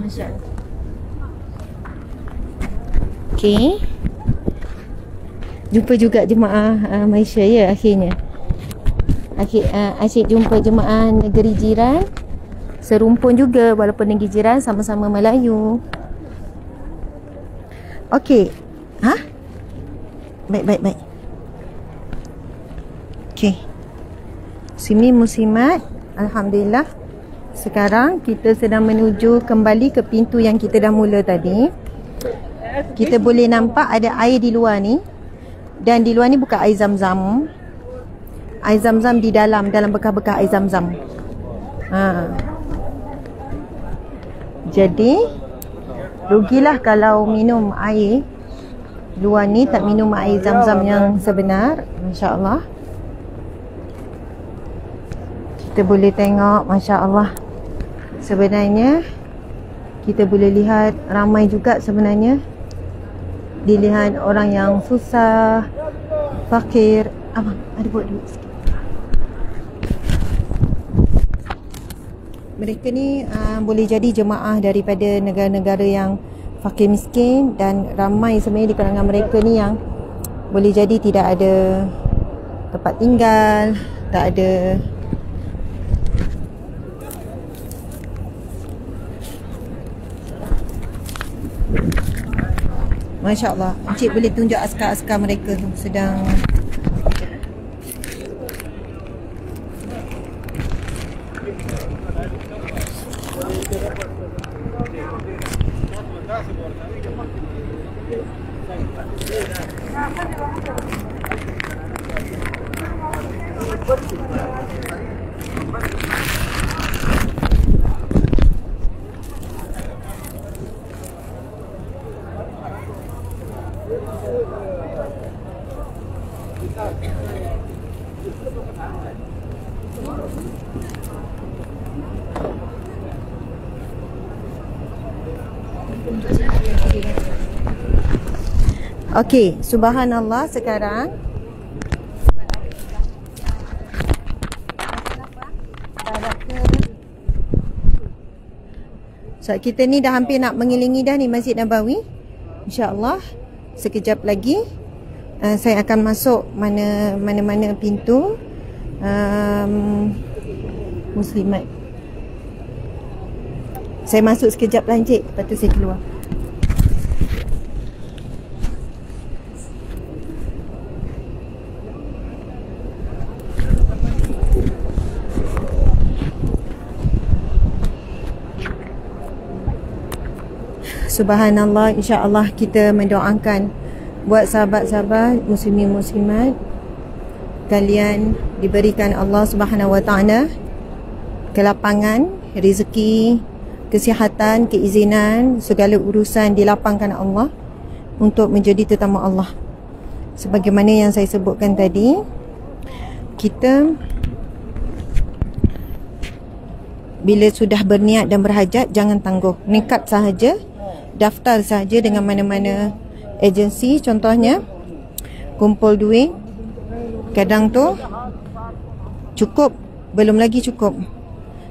Masya-Allah. Okey. Jumpa juga jemaah Malaysia ya akhirnya. Asyik jumpa jemaah negeri jiran. Serumpun juga walaupun negeri jiran, sama-sama Melayu. Okey. Baik. Okey. Muslimin muslimat, alhamdulillah Sekarang kita sedang menuju kembali ke pintu yang kita dah mula tadi. Kita boleh nampak ada air di luar ni. Dan di luar ni bukan air zam-zam. Air zam-zam di dalam bekas-bekas air zam-zam. Jadi rugilah kalau minum air luar ni, tak minum air zam-zam yang sebenar. Masya Allah. Kita boleh tengok, Masya Allah, sebenarnya kita boleh lihat ramai juga sebenarnya. Dilihat orang yang susah, fakir. Abang, ada buat dulu sikit. Mereka ni boleh jadi jemaah daripada negara-negara yang fakir miskin. Dan ramai sebenarnya di kalangan mereka ni yang boleh jadi tidak ada tempat tinggal, tak ada Masya Allah. Encik boleh tunjuk askar-askar mereka tu sedang Okey, subhanallah. Sekarang kita ni dah hampir nak mengelilingi dah ni Masjid Nabawi. InsyaAllah sekejap lagi saya akan masuk mana-mana pintu muslimat. Saya masuk sekejap lah encik, lepas tu saya keluar. Subhanallah, insya-Allah kita mendoakan buat sahabat-sahabat muslimin muslimat, kalian diberikan Allah Subhanahu wa taala kelapangan, rezeki, kesihatan, keizinan, segala urusan dilapangkan Allah untuk menjadi tetamu Allah. Sebagaimana yang saya sebutkan tadi, kita bila sudah berniat dan berhajat, jangan tangguh, nekat sahaja, daftar sahaja dengan mana-mana agensi. Contohnya kumpul duit, kadang tu cukup, belum lagi cukup,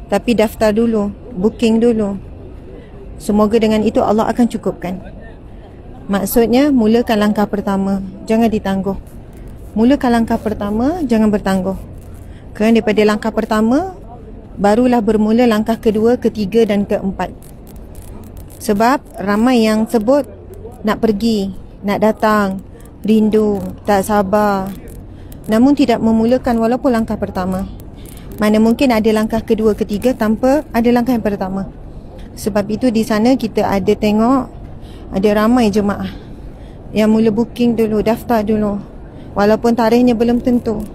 tapi daftar dulu, booking dulu. Semoga dengan itu Allah akan cukupkan. Maksudnya mulakan langkah pertama, jangan ditangguh. Mulakan langkah pertama, jangan bertangguh. Kerana daripada langkah pertama barulah bermula langkah kedua, ketiga dan keempat. Sebab ramai yang sebut nak pergi, nak datang, rindu, tak sabar, namun tidak memulakan walaupun langkah pertama. Mana mungkin ada langkah kedua, ketiga tanpa ada langkah yang pertama. Sebab itu di sana kita ada tengok, ada ramai jemaah yang mula booking dulu, daftar dulu, walaupun tarikhnya belum tentu.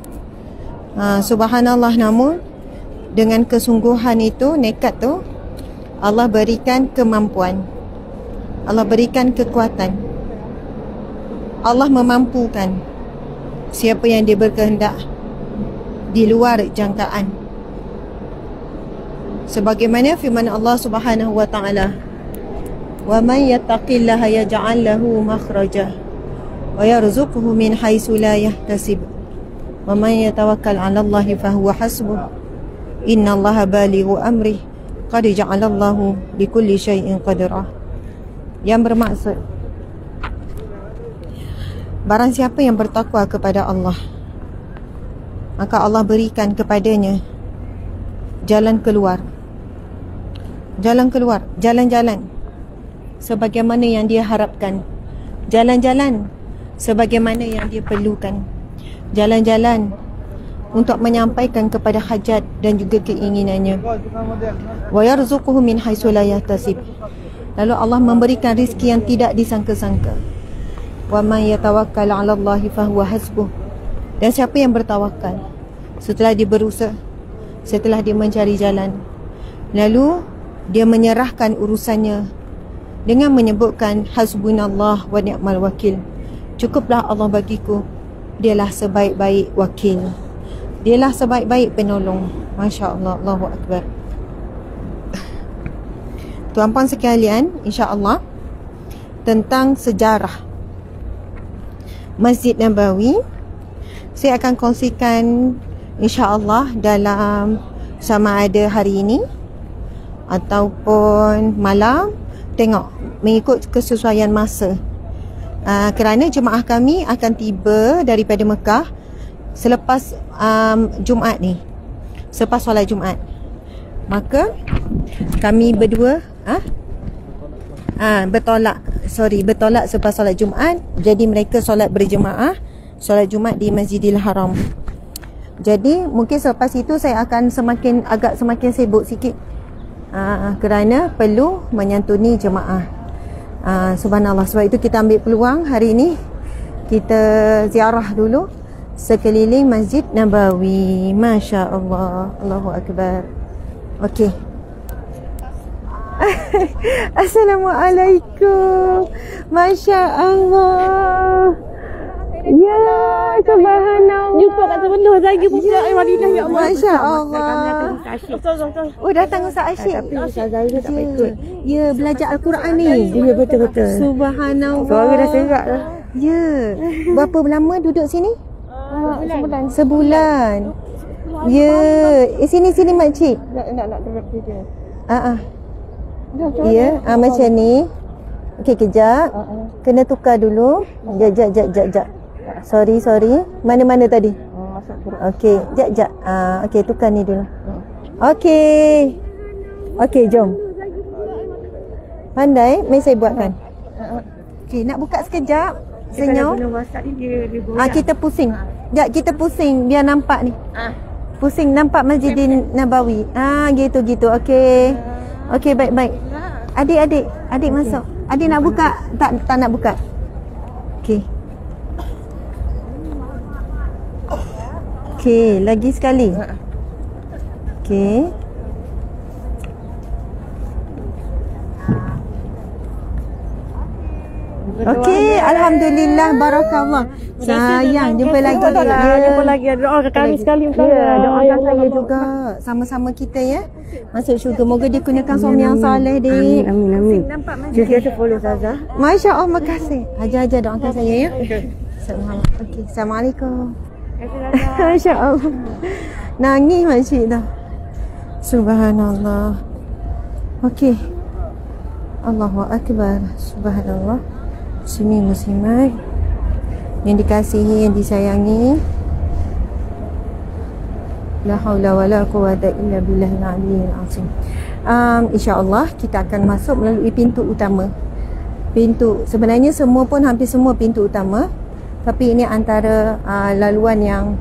Subhanallah, namun dengan kesungguhan itu, nekat tu, Allah berikan kemampuan, Allah berikan kekuatan, Allah memampukan siapa yang dia berkehendak di luar jangkaan. Sebagaimana firman Allah Subhanahu wa taala, "Wa may yattaqillaha yaj'al lahu makhraja wa yarzuqhu min haitsu la yahtasib. Wa may yatawakkal 'ala Allahi fa huwa hasbuh. Innallaha balighu amri. Qad ja'alallahu likulli syai'in qadra." Yang bermaksud, barang siapa yang bertakwa kepada Allah, maka Allah berikan kepadanya jalan keluar. Jalan keluar, jalan-jalan sebagaimana yang dia harapkan, jalan-jalan sebagaimana yang dia perlukan, jalan-jalan untuk menyampaikan kepada hajat dan juga keinginannya. Wa yarzuquhu min haitsu la yahtasib. Lalu Allah memberikan rezeki yang tidak disangka-sangka. Wa man yatawakkal 'ala Allahi fahuwa hasbuh. Dan siapa yang bertawakal setelah dia berusaha, setelah dia mencari jalan, lalu dia menyerahkan urusannya dengan menyebutkan hasbunallah wa ni'mal wakil. Cukuplah Allah bagiku, dialah sebaik-baik wakil, dialah sebaik-baik penolong. Masya Allah, Allahu Akbar. Tuan-puan sekalian, insya-Allah tentang sejarah Masjid Nabawi saya akan kongsikan insya-Allah dalam sama ada hari ini ataupun malam, tengok mengikut kesesuaian masa. Kerana jemaah kami akan tiba daripada Mekah selepas Jumaat ni, selepas solat Jumaat. Maka kami berdua bertolak selepas solat Jumaat. Jadi mereka solat berjemaah, solat Jumaat di Masjidil Haram. Jadi mungkin selepas itu saya akan agak semakin sibuk sikit, kerana perlu menyantuni jemaah. Subhanallah, sebab itu kita ambil peluang hari ini kita ziarah dulu sekeliling Masjid Nabawi. Masya Allah, Allahu Akbar. Okey. Assalamualaikum. Masya Allah. Ya, subhanallah. Jumpa kat sebelum lagi pula Madinah, ya Allah. Masya Allah. Oh, datang Ustaz Asyik. Tapi Ustaz Zahira tak ikut. Ya, belajar Al-Quran ni. Ya, betul-betul. Subhanallah. Suara dah serak dah. Ya. Berapa lama duduk sini? Sebulan. Ya. Sini makcik. Nak gerak dia. Ya, macam ni. Okey, kejap. Kena tukar dulu. Jap. Sorry. Mana tadi? Okey, jap. Okey, tukar ni dulu. Okey, jom. Pandai, mari saya buatkan. Okey, nak buka sekejap. Senyum. Kita pusing. Jap, kita pusing biar nampak ni. Pusing nampak Masjidin Nabawi. Gitu. Okey, baik. Adik masuk. Adik nak buka? Tak nak buka. Okey, lagi sekali. Okey. Okey, alhamdulillah, barakallah. Sayang, jumpa lagi. Jumpa lagi. Doakan kami sekali. Doakan saya juga. Sama-sama kita ya. Masuk syurga. Moga dia kurniakan suami yang soleh, Dik. Amin. Kita follow Saza. Masya Allah, makasih. Hajar doakan saya ya. Okey, Assalamualaikum. Masya Allah. Nangis makcik dah. Subhanallah. Okey. Allahu Akbar. Subhanallah. Muslimin yang dikasihi, yang disayangi. La haula wala quwwata illa billahil aliyyil azim. InsyaAllah kita akan masuk melalui pintu utama. Sebenarnya hampir semua pintu utama, tapi ini antara laluan yang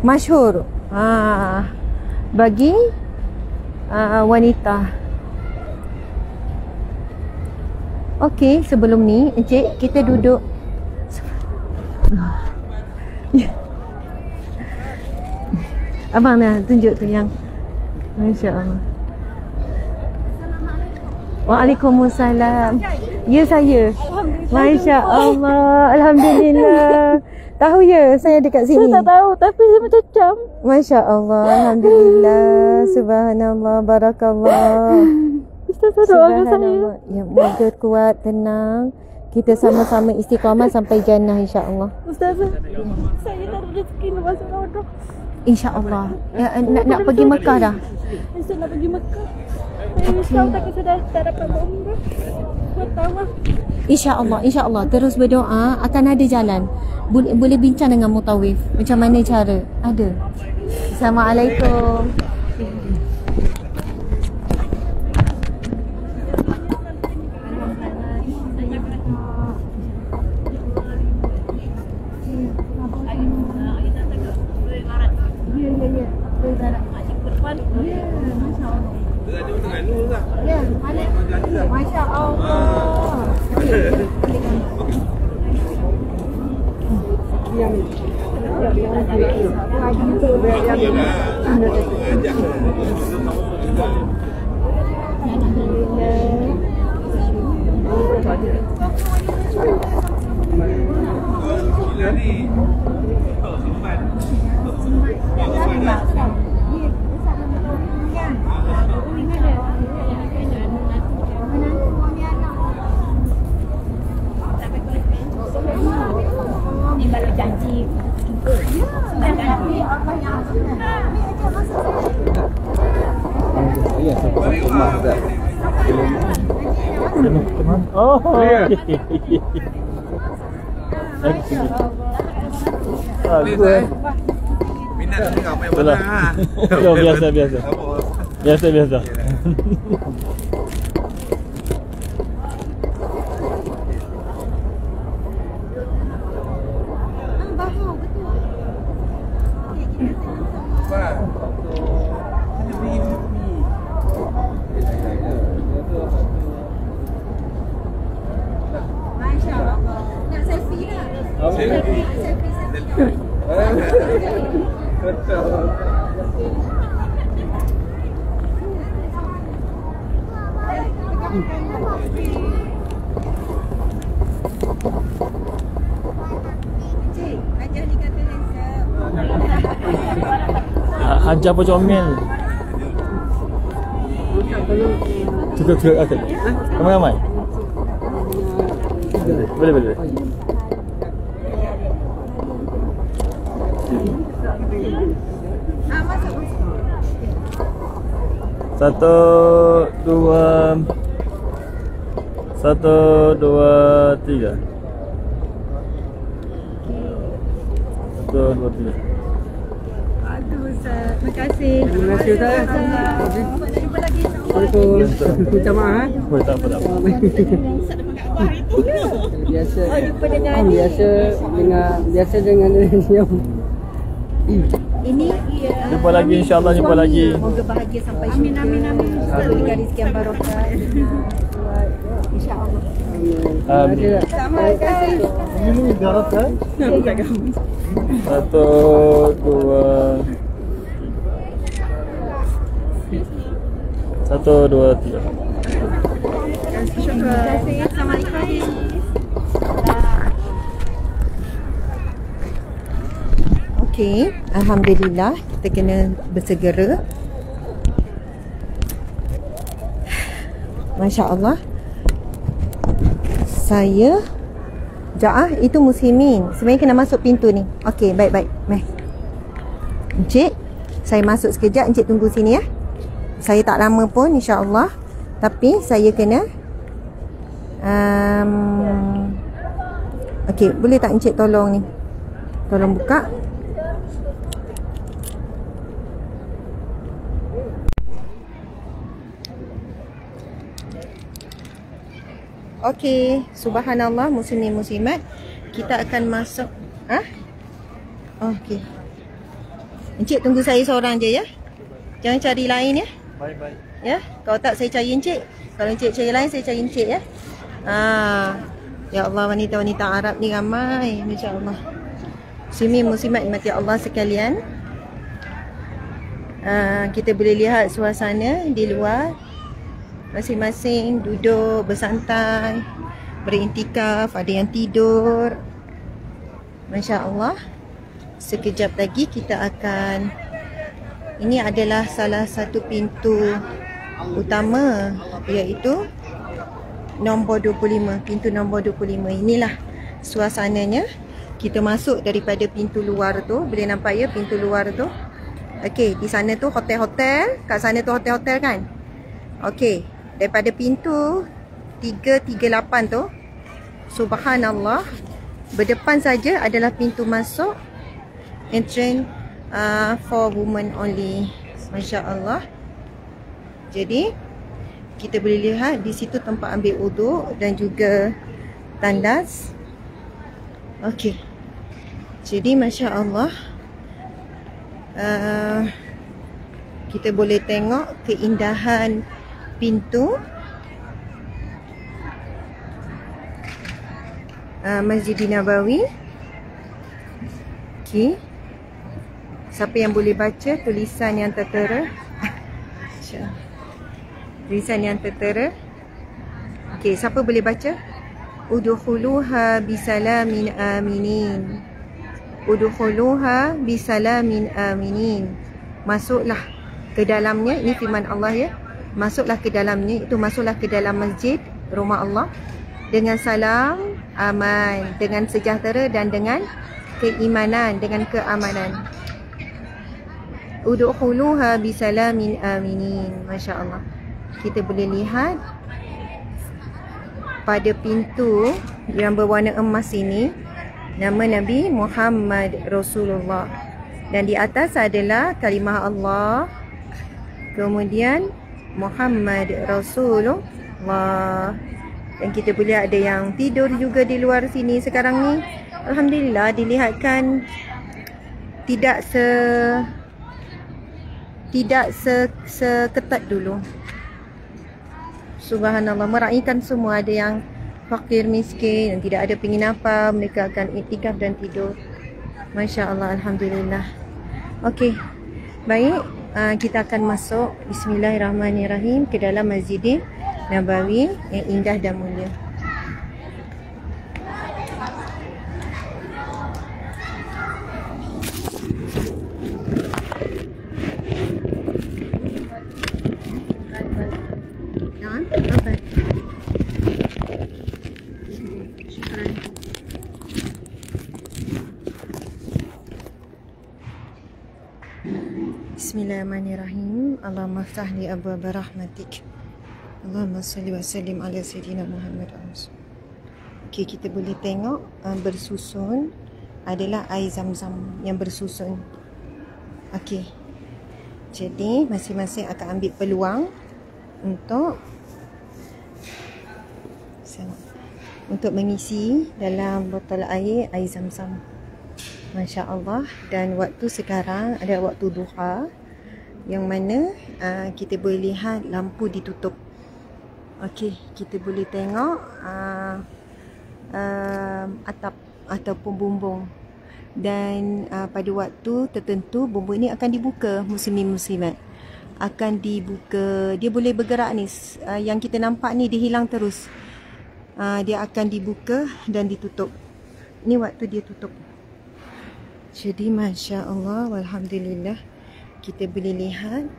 masyhur bagi wanita. Okey, sebelum ni Encik, kita duduk. Abang dah tunjuk tu yang Masya Allah. Waalaikumsalam. Ya, saya. Masya Allah. Alhamdulillah. Tahu ya saya dekat sini? Saya tak tahu, tapi saya macam. Masya Allah. Alhamdulillah. Subhanallah. Barakallah. Ustaz doakan saya. Ya, moga kuat, tenang. Kita sama-sama istiqamah sampai jannah insya-Allah. Ustaz, saya tak ada rezeki nak masuk roda. Insya-Allah. Ya, nak pergi Mekah dah. Saya nak pergi Mekah. Saya takut saya tak dapat umrah. InsyaAllah terus berdoa, akan ada jalan. Boleh bincang dengan mutawif macam mana cara. Ada. Assalamualaikum. Oh, Minat tengok main bola. Betul. Oh, biasa. Biasa. Hajar apa comel? Tukar akal. Ramai-ramai. Boleh. Satu, dua, tiga. Aduh Ustaz, terima kasih. Terima kasih Ustaz. Jumpa lagi. Assalamualaikum. Minta maaf. Oh, tak apa. Biasa. Jumpa dengan Biasa dengan diam. ini. Jumpa lagi, insyaAllah jumpa lagi. Semoga bahagia sampai syurga. Amin. Berikan rezeki yang barokah. InsyaAllah. Amin. Terima kasih. Ini garap kan? Satu, dua, tiga. Terima kasih. Assalamualaikum. Okey, alhamdulillah kita kena bersegera. Masya-Allah. Saya itu Muslimin. Sebenarnya kena masuk pintu ni. Okey, baik. Meh. Encik, saya masuk sekejap. Encik tunggu sini ya. Saya tak lama pun insya-Allah. Tapi saya kena okey, boleh tak encik tolong ni? Tolong buka. Okey, subhanallah muslimin muslimat. Kita akan masuk. Okey. Encik tunggu saya seorang je ya. Jangan cari lain ya. Baik. Ya, kalau tak saya cari encik. Kalau encik cari lain saya cari encik ya. Ya Allah, wanita-wanita Arab ni ramai, masya-Allah. Muslimin muslimat mati Allah sekalian. Kita boleh lihat suasana di luar. Masing-masing duduk bersantai, berintikaf, ada yang tidur. Masya-Allah. Sekejap lagi kita akan, ini adalah salah satu pintu utama, iaitu nombor 25, pintu nombor 25. Inilah suasananya. Kita masuk daripada pintu luar tu, boleh nampak ya pintu luar tu. Okey, di sana tu hotel-hotel, kat sana tu hotel-hotel kan. Okey, daripada pintu 338 tu, subhanallah, berdepan saja adalah pintu masuk, entrance for women only. Masya-Allah. Jadi kita boleh lihat di situ tempat ambil wuduk dan juga tandas. Okey. Jadi masya-Allah, kita boleh tengok keindahan pintu Masjid Nabawi. Okey. Siapa yang boleh baca tulisan yang tertera? Tulisan yang tertera. Okey, siapa boleh baca? Udkhuluha bisalamin aminin. Udkhuluha bisalamin aminin. Masuklah ke dalamnya, ini firman Allah ya. Masuklah ke dalamnya, itu masuklah ke dalam masjid rumah Allah dengan salam, aman, dengan sejahtera dan dengan keimanan, dengan keamanan. Udkhuluha bisalamin aminin. Masya-Allah. Kita boleh lihat pada pintu yang berwarna emas ini nama Nabi Muhammad Rasulullah, dan di atas adalah kalimah Allah, kemudian Muhammad Rasulullah. Dan kita boleh ada yang tidur juga di luar sini sekarang ni. Alhamdulillah, dilihatkan tidak seketat dulu. Subhanallah, meraihkan semua. Ada yang fakir miskin, yang tidak ada penginapan, mereka akan iktikaf dan tidur. Masya Allah, Alhamdulillah. Okey, baik, kita akan masuk bismillahirrahmanirrahim ke dalam Masjid Nabawi yang indah dan mulia. Bismillahirrahmanirrahim. Allahumma ftah li abwaaba rahmatik. Allahumma salli wa sallim ala sayyidina Muhammad. Okey, kita boleh tengok bersusun adalah air zam-zam yang bersusun. Okey. Jadi masing-masing akan ambil peluang untuk mengisi dalam botol air zam-zam. Masya Allah. Dan waktu sekarang ada waktu duha, yang mana kita boleh lihat lampu ditutup. Okey, kita boleh tengok atap ataupun bumbung. Dan pada waktu tertentu bumbung ini akan dibuka, muslimin-muslimat. Akan dibuka, dia boleh bergerak ni. Yang kita nampak ni dia hilang terus. Dia akan dibuka dan ditutup. Ini waktu dia tutup. Jadi Masya Allah, walhamdulillah, kita boleh lihat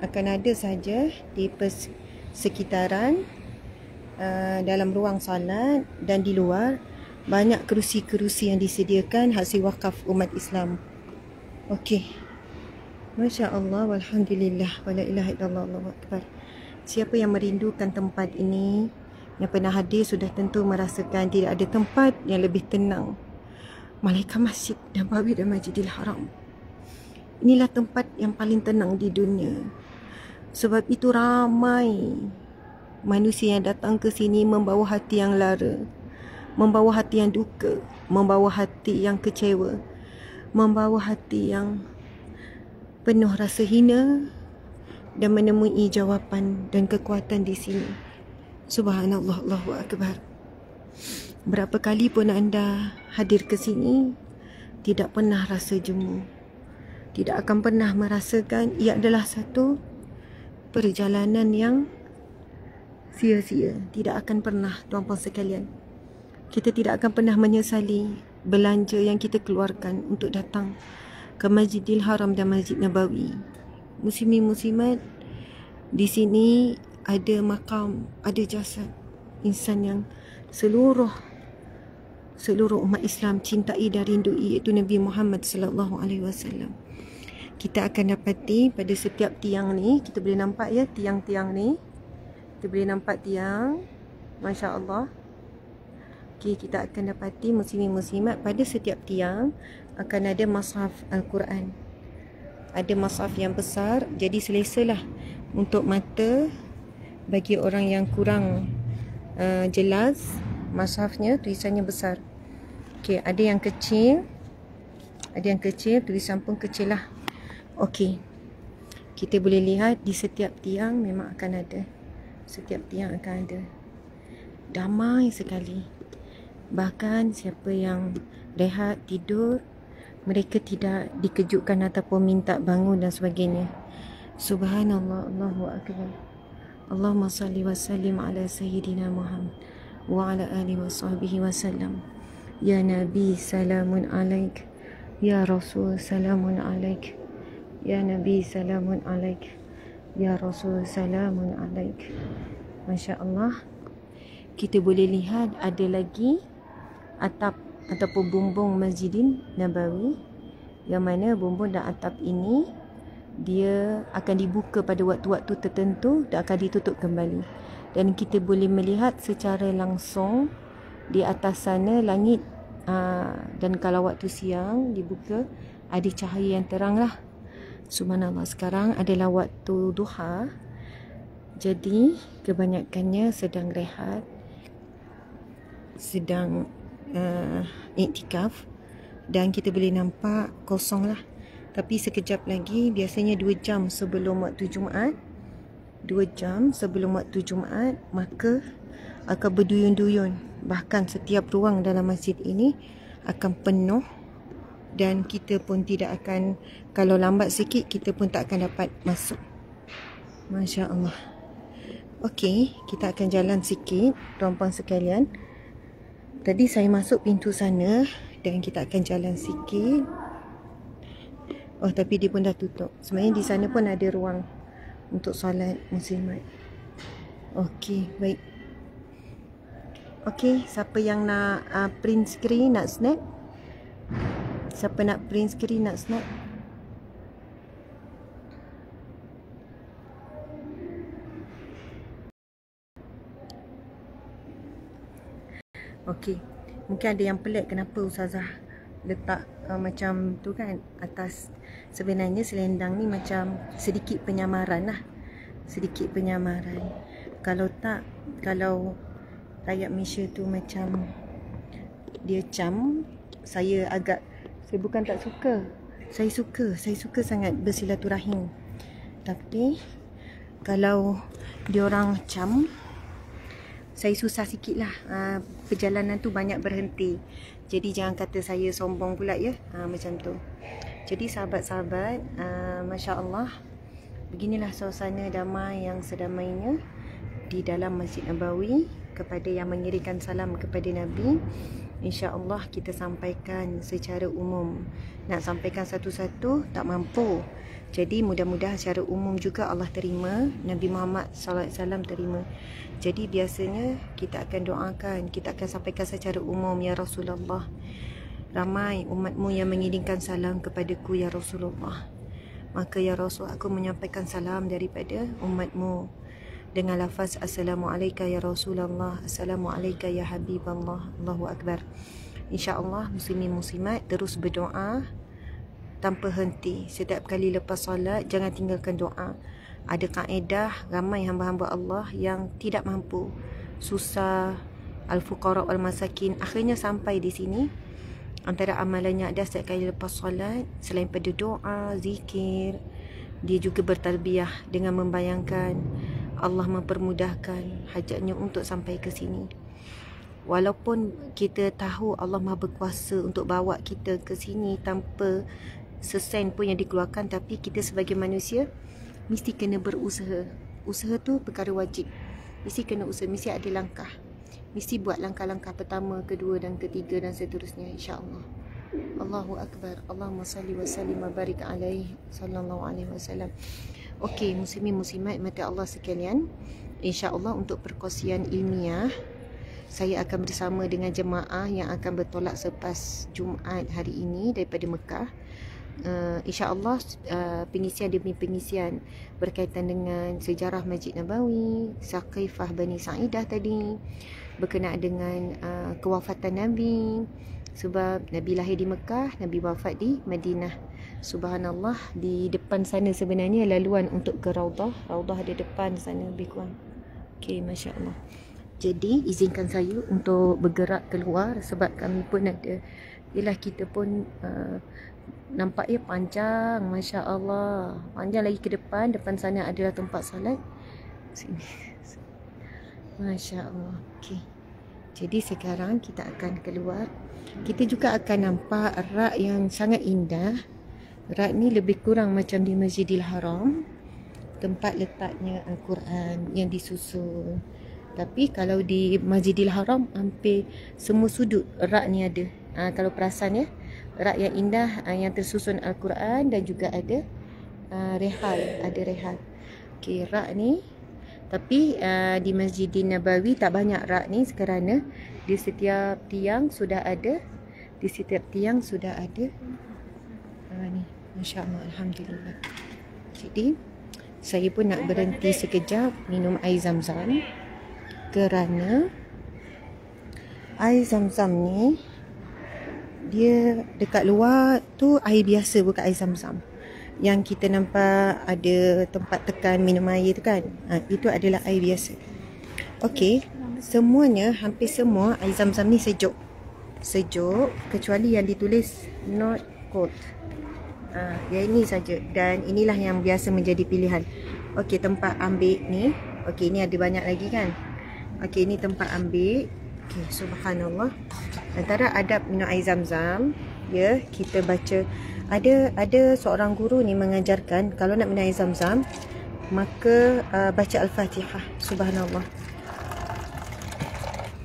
akan ada saja di sekitaran dalam ruang salat dan di luar banyak kerusi-kerusi yang disediakan hasil wakaf umat Islam. Okey. Masya Allah, walhamdulillah, wala ilaha illallah, Allahu akbar. Siapa yang merindukan tempat ini, yang pernah hadir sudah tentu merasakan tidak ada tempat yang lebih tenang malaikat Masjid Nabawi dan Masjidil Haram. Inilah tempat yang paling tenang di dunia. Sebab itu ramai manusia yang datang ke sini membawa hati yang lara, membawa hati yang duka, membawa hati yang kecewa, membawa hati yang penuh rasa hina, dan menemui jawapan dan kekuatan di sini. Subhanallah, Allahu akbar. Berapa kali pun anda hadir ke sini, tidak pernah rasa jemu, tidak akan pernah merasakan ia adalah satu perjalanan yang sia-sia. Tidak akan pernah, tuan-puan sekalian. Kita tidak akan pernah menyesali belanja yang kita keluarkan untuk datang ke Masjidil Haram dan Masjid Nabawi. Muslimin muslimat, di sini ada makam, ada jasad insan yang seluruh umat Islam cintai dan rindui, iaitu Nabi Muhammad sallallahu alaihi wasallam. Kita akan dapati pada setiap tiang ni, kita boleh nampak ya tiang-tiang ni. Kita boleh nampak tiang. Masya Allah. Okey, kita akan dapati muslimin muslimat pada setiap tiang akan ada mushaf Al-Quran. Ada mushaf yang besar, jadi selesalah untuk mata bagi orang yang kurang jelas mushafnya, tulisannya besar. Okey, ada yang kecil, tulisan pun kecil lah. Okey, kita boleh lihat di setiap tiang memang akan ada. Setiap tiang akan ada. Damai sekali. Bahkan siapa yang rehat, tidur, mereka tidak dikejutkan ataupun minta bangun dan sebagainya. Subhanallah, Allahu Akbar. Allahumma salli wa sallim ala Sayyidina Muhammad wa ala alihi wa sahbihi wa sallam. Ya Nabi, salamun alaik. Ya Rasul, salamun alaik. Ya Nabi, salamun alaik. Ya Rasul, salamun alaik. Masya Allah. Kita boleh lihat ada lagi atap ataupun bumbung Masjidin Nabawi, yang mana bumbung dan atap ini dia akan dibuka pada waktu-waktu tertentu dan akan ditutup kembali. Dan kita boleh melihat secara langsung di atas sana langit, dan kalau waktu siang dibuka ada cahaya yang terang lah. Subhanallah. Sekarang adalah waktu duha, jadi kebanyakannya sedang rehat, sedang iktikaf, dan kita boleh nampak kosong lah. Tapi sekejap lagi, biasanya 2 jam sebelum waktu Jumaat, 2 jam sebelum waktu Jumaat, maka akan berduyun-duyun. Bahkan setiap ruang dalam masjid ini akan penuh, dan kita pun tidak akan, kalau lambat sikit kita pun tak akan dapat masuk. Masya Allah. Okey, kita akan jalan sikit tuan-puan sekalian. Tadi saya masuk pintu sana dan kita akan jalan sikit. Oh, tapi dia pun dah tutup. Sebenarnya di sana pun ada ruang untuk solat muslimat. Okey, baik. Okey, siapa yang nak print screen, nak snap? Siapa nak print screen, nak snap? Okey, mungkin ada yang pelik kenapa Ustazah letak macam tu kan atas. Sebenarnya selendang ni macam sedikit penyamaran lah, sedikit penyamaran. Kalau tak, kalau rakyat Malaysia tu macam dia cam, saya bukan tak suka, saya suka sangat bersilaturahim. Tapi kalau diorang cam, saya susah sikit lah. Perjalanan tu banyak berhenti. Jadi jangan kata saya sombong pula ya. Macam tu. Jadi sahabat-sahabat, Masya Allah, beginilah suasana damai yang sedamainya di dalam Masjid Nabawi. Kepada yang mengirimkan salam kepada Nabi, insya-Allah kita sampaikan secara umum. Nak sampaikan satu-satu tak mampu. Jadi mudah-mudahan secara umum juga Allah terima, Nabi Muhammad SAW terima. Jadi biasanya kita akan doakan, kita akan sampaikan secara umum, ya Rasulullah, ramai umatmu yang mengirimkan salam kepadaku ya Rasulullah. Maka ya Rasul, aku menyampaikan salam daripada umatmu dengan lafaz Assalamualaikum ya Rasulullah, Assalamualaikum ya Habiballah. Allahu Akbar. InsyaAllah muslimin muslimat terus berdoa tanpa henti. Setiap kali lepas solat jangan tinggalkan doa. Ada kaedah, ramai hamba-hamba Allah yang tidak mampu, susah, al-fuqara wal-masakin, akhirnya sampai di sini. Antara amalannya ada setiap kali lepas solat, selain pada doa, zikir, dia juga bertalbiyah dengan membayangkan Allah mempermudahkan hajatnya untuk sampai ke sini. Walaupun kita tahu Allah Maha berkuasa untuk bawa kita ke sini tanpa sesen pun yang dikeluarkan, tapi kita sebagai manusia mesti kena berusaha. Usaha tu perkara wajib. Mesti kena usaha, mesti ada langkah. Mesti buat langkah-langkah pertama, kedua dan ketiga dan seterusnya, insya-Allah. Allahu Akbar. Allahumma salli wa sallim wa barik alaihi sallallahu alaihi wasallam. Okey, muslimin muslimat mata Allah sekalian, insya-Allah untuk perkongsian ilmiah saya akan bersama dengan jemaah yang akan bertolak selepas Jumaat hari ini daripada Mekah. InsyaAllah pengisian demi pengisian berkaitan dengan sejarah Masjid Nabawi, Saqifah Bani Sa'idah tadi, berkenaan dengan kewafatan Nabi. Sebab Nabi lahir di Mekah, Nabi wafat di Madinah. Subhanallah, di depan sana sebenarnya laluan untuk ke Raudah. Raudah ada depan sana lebih kurang. Okey, Masya Allah. Jadi izinkan saya untuk bergerak keluar sebab kami pun ada, yelah kita pun nampaknya panjang, Masya Allah, panjang lagi ke depan. Depan sana adalah tempat salat. Sini, Masya Allah. Okey, Jadi sekarang kita akan keluar. Kita juga akan nampak rak yang sangat indah. Rak ni lebih kurang macam di Masjidil Haram, tempat letaknya Al-Quran yang disusun. Tapi kalau di Masjidil Haram hampir semua sudut rak ni ada. Kalau perasan ya, rak yang indah yang tersusun Al-Quran dan juga ada rehal. Okey, rak ni. Tapi di Masjidil Nabawi tak banyak rak ni kerana di setiap tiang sudah ada. Ni, masya-Allah, alhamdulillah. Jadi saya pun nak berhenti sekejap minum air zam-zam kerana air zam-zam ni dia dekat luar tu air biasa, bukan air zam-zam. Yang kita nampak ada tempat tekan minum air tu kan, itu adalah air biasa. Okey, semuanya, hampir semua air zam-zam ni sejuk, kecuali yang ditulis not cold. Yang ini saja, dan inilah yang biasa menjadi pilihan. Okey, tempat ambil ni, okey, ni ada banyak lagi kan. Okey, ini tempat ambil. Okey, subhanallah. Antara adab minum air zam-zam, ya, kita baca. Ada seorang guru ni mengajarkan kalau nak minum air zam-zam, maka baca Al-Fatihah. Subhanallah.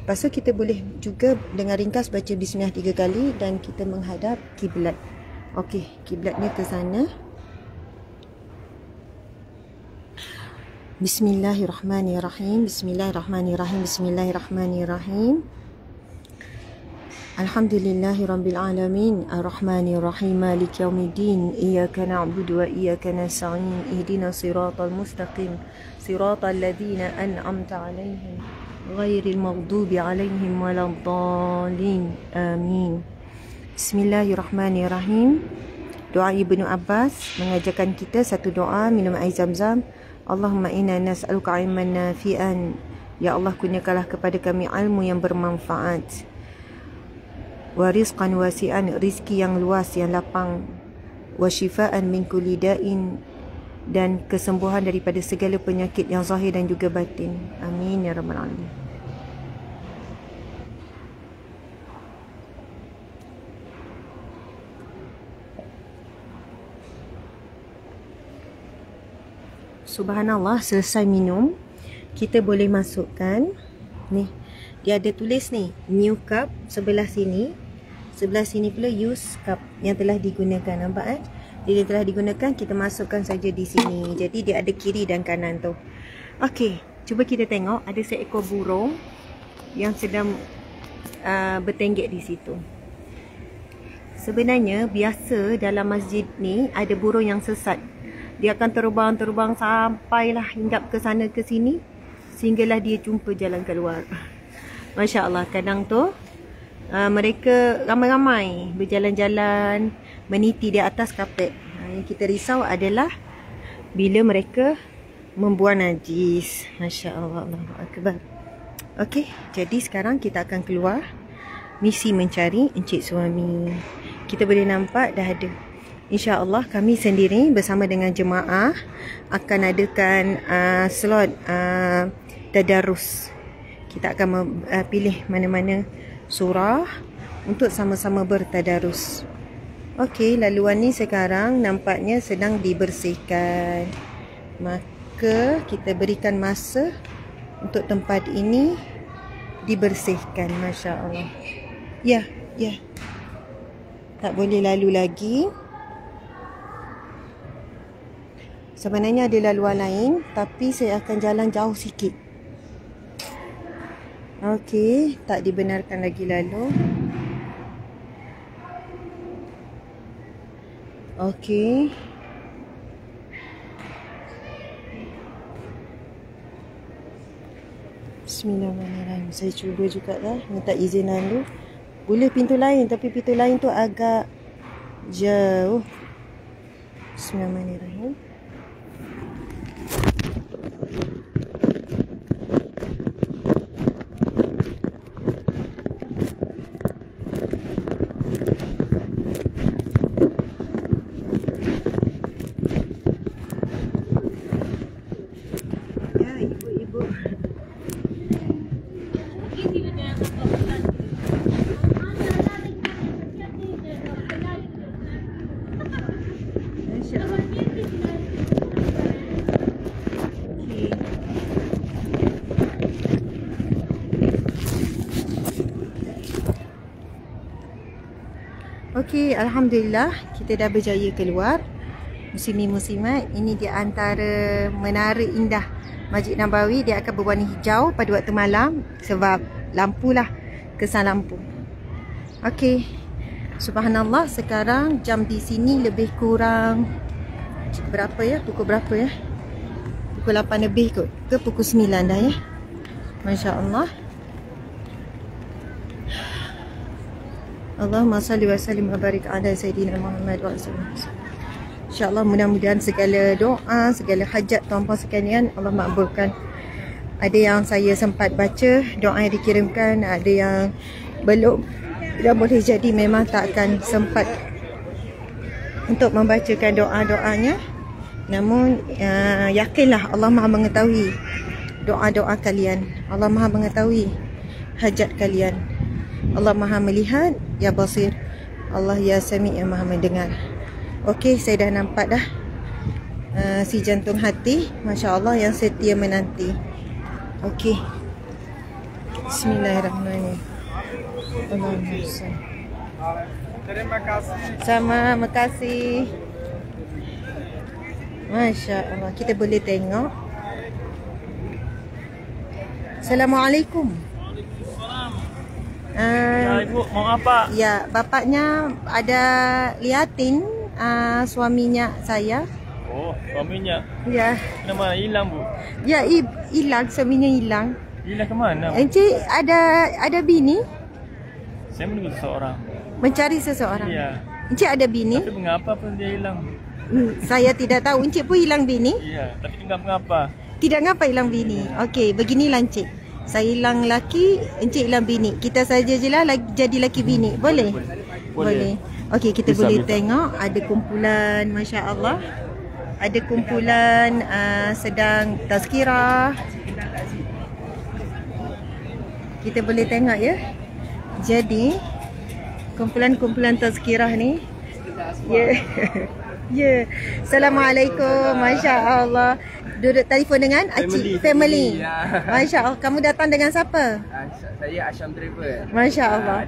Lepas tu kita boleh juga dengan ringkas baca bismillah 3 kali dan kita menghadap kiblat. Okey, kiblatnya ke sana. Bismillahirrahmanirrahim. Alhamdulillahirabbil alamin, arrahmanirrahim, maliki yaumiddin, iyyaka na'budu wa iyyaka nasta'in, ihdinas siratal mustaqim, siratal ladzina an'amta 'alaihim, ghairil maghdubi 'alaihim waladdallin. Amin. Bismillahirrahmanirrahim. Doa Ibnu Abbas mengajarkan kita satu doa minum air zam-zam. Allahumma inna nas'aluka 'ilman nafi'an. Ya Allah, kurniakanlah kepada kami ilmu yang bermanfaat. Wa rizqan wasi'an, rizki yang luas, yang lapang. Wa shifaan min kulli da'in, dan kesembuhan daripada segala penyakit yang zahir dan juga batin. Amin ya rabbal alamin. Subhanallah, selesai minum, kita boleh masukkan ni. Dia ada tulis ni, new cup sebelah sini. Sebelah sini pula use cup yang telah digunakan. Nampak kan? Dia telah digunakan, kita masukkan saja di sini. Jadi dia ada kiri dan kanan tu. Okey, cuba kita tengok. Ada seekor burung yang sedang bertenggek di situ. Sebenarnya biasa dalam masjid ni ada burung yang sesat. Dia akan terbang sampailah hinggap ke sana ke sini, sehinggalah dia jumpa jalan keluar. Masya Allah, kadang tu mereka ramai-ramai berjalan-jalan meniti di atas kapet. Yang kita risau adalah bila mereka membuang najis. Masya Allah, Allahu Akbar. Okey, jadi sekarang kita akan keluar misi mencari encik suami. Kita boleh nampak dah ada. InsyaAllah kami sendiri bersama dengan jemaah akan adakan slot tadarus. Kita akan pilih mana-mana surah untuk sama-sama bertadarus. Okey, laluan ni sekarang nampaknya sedang dibersihkan. Maka kita berikan masa untuk tempat ini dibersihkan. Masya Allah. Ya. Tak boleh lalu lagi. Sebenarnya ada laluan lain, tapi saya akan jalan jauh sikit. Okey, tak dibenarkan lagi lalu. Okey. Bismillahirrahmanirrahim. Saya cuba jugalah minta izin lalu. Boleh pintu lain, tapi pintu lain tu agak jauh. Bismillahirrahmanirrahim. Ya, ibu-ibu. Okey, alhamdulillah kita dah berjaya keluar. Muslimin-muslimat, ini di antara menara indah Masjid Nabawi. Dia akan berwarna hijau pada waktu malam sebab lampu lah, kesan lampu. Okey. Subhanallah, sekarang jam di sini lebih kurang berapa ya? Pukul berapa ya? Pukul 8 lebih kot ke pukul 9 dah ya. Masya-Allah. Allahumma salli wa sallim wa barik ala Sayyidina Muhammad wa sallam. InsyaAllah mudah-mudahan segala doa, segala hajat tuan-puan sekalian Allah makbulkan. Ada yang saya sempat baca doa yang dikirimkan, ada yang belum. Dan boleh jadi memang tak akan sempat untuk membacakan doa-doanya. Namun yakinlah Allah Maha mengetahui doa-doa kalian. Allah Maha mengetahui hajat kalian. Allah Maha melihat, ya basir. Allah ya sami, yang Maha mendengar. Okey, saya dah nampak dah si jantung hati, masya-Allah, yang setia menanti. Okey. Bismillahirrahmanirrahim. Terima kasih. Sama, makasih. Masya-Allah, kita boleh tengok. Assalamualaikum. Ya, Ibu mau apa? Ya, bapaknya ada liatin suaminya saya. Oh, suaminya. Ya. Kenapa hilang, Bu? Ya, hilang, suaminya hilang. Hilang ke mana? Encik ada bini? Saya menunggu seseorang. Mencari seseorang. Iya. Encik ada bini? Tapi mengapa pun dia hilang? Saya tidak tahu. Encik pun hilang bini? Iya, tapi tidak mengapa. Tidak ngapa hilang bini. Okey, beginilah encik. Saya hilang laki, encik hilang bini. Kita saja je lah jadi laki bini. Boleh? Boleh. Okey, kita boleh tengok ada kumpulan, masya-Allah. Ada kumpulan sedang tazkirah. Kita boleh tengok ya. Jadi kumpulan-kumpulan tazkirah ni. Ya. Ya. Assalamualaikum. Masya-Allah. Duduk telefon dengan Acik family. Masya-Allah. Kamu datang dengan siapa? Saya Asham Driver. Masya-Allah.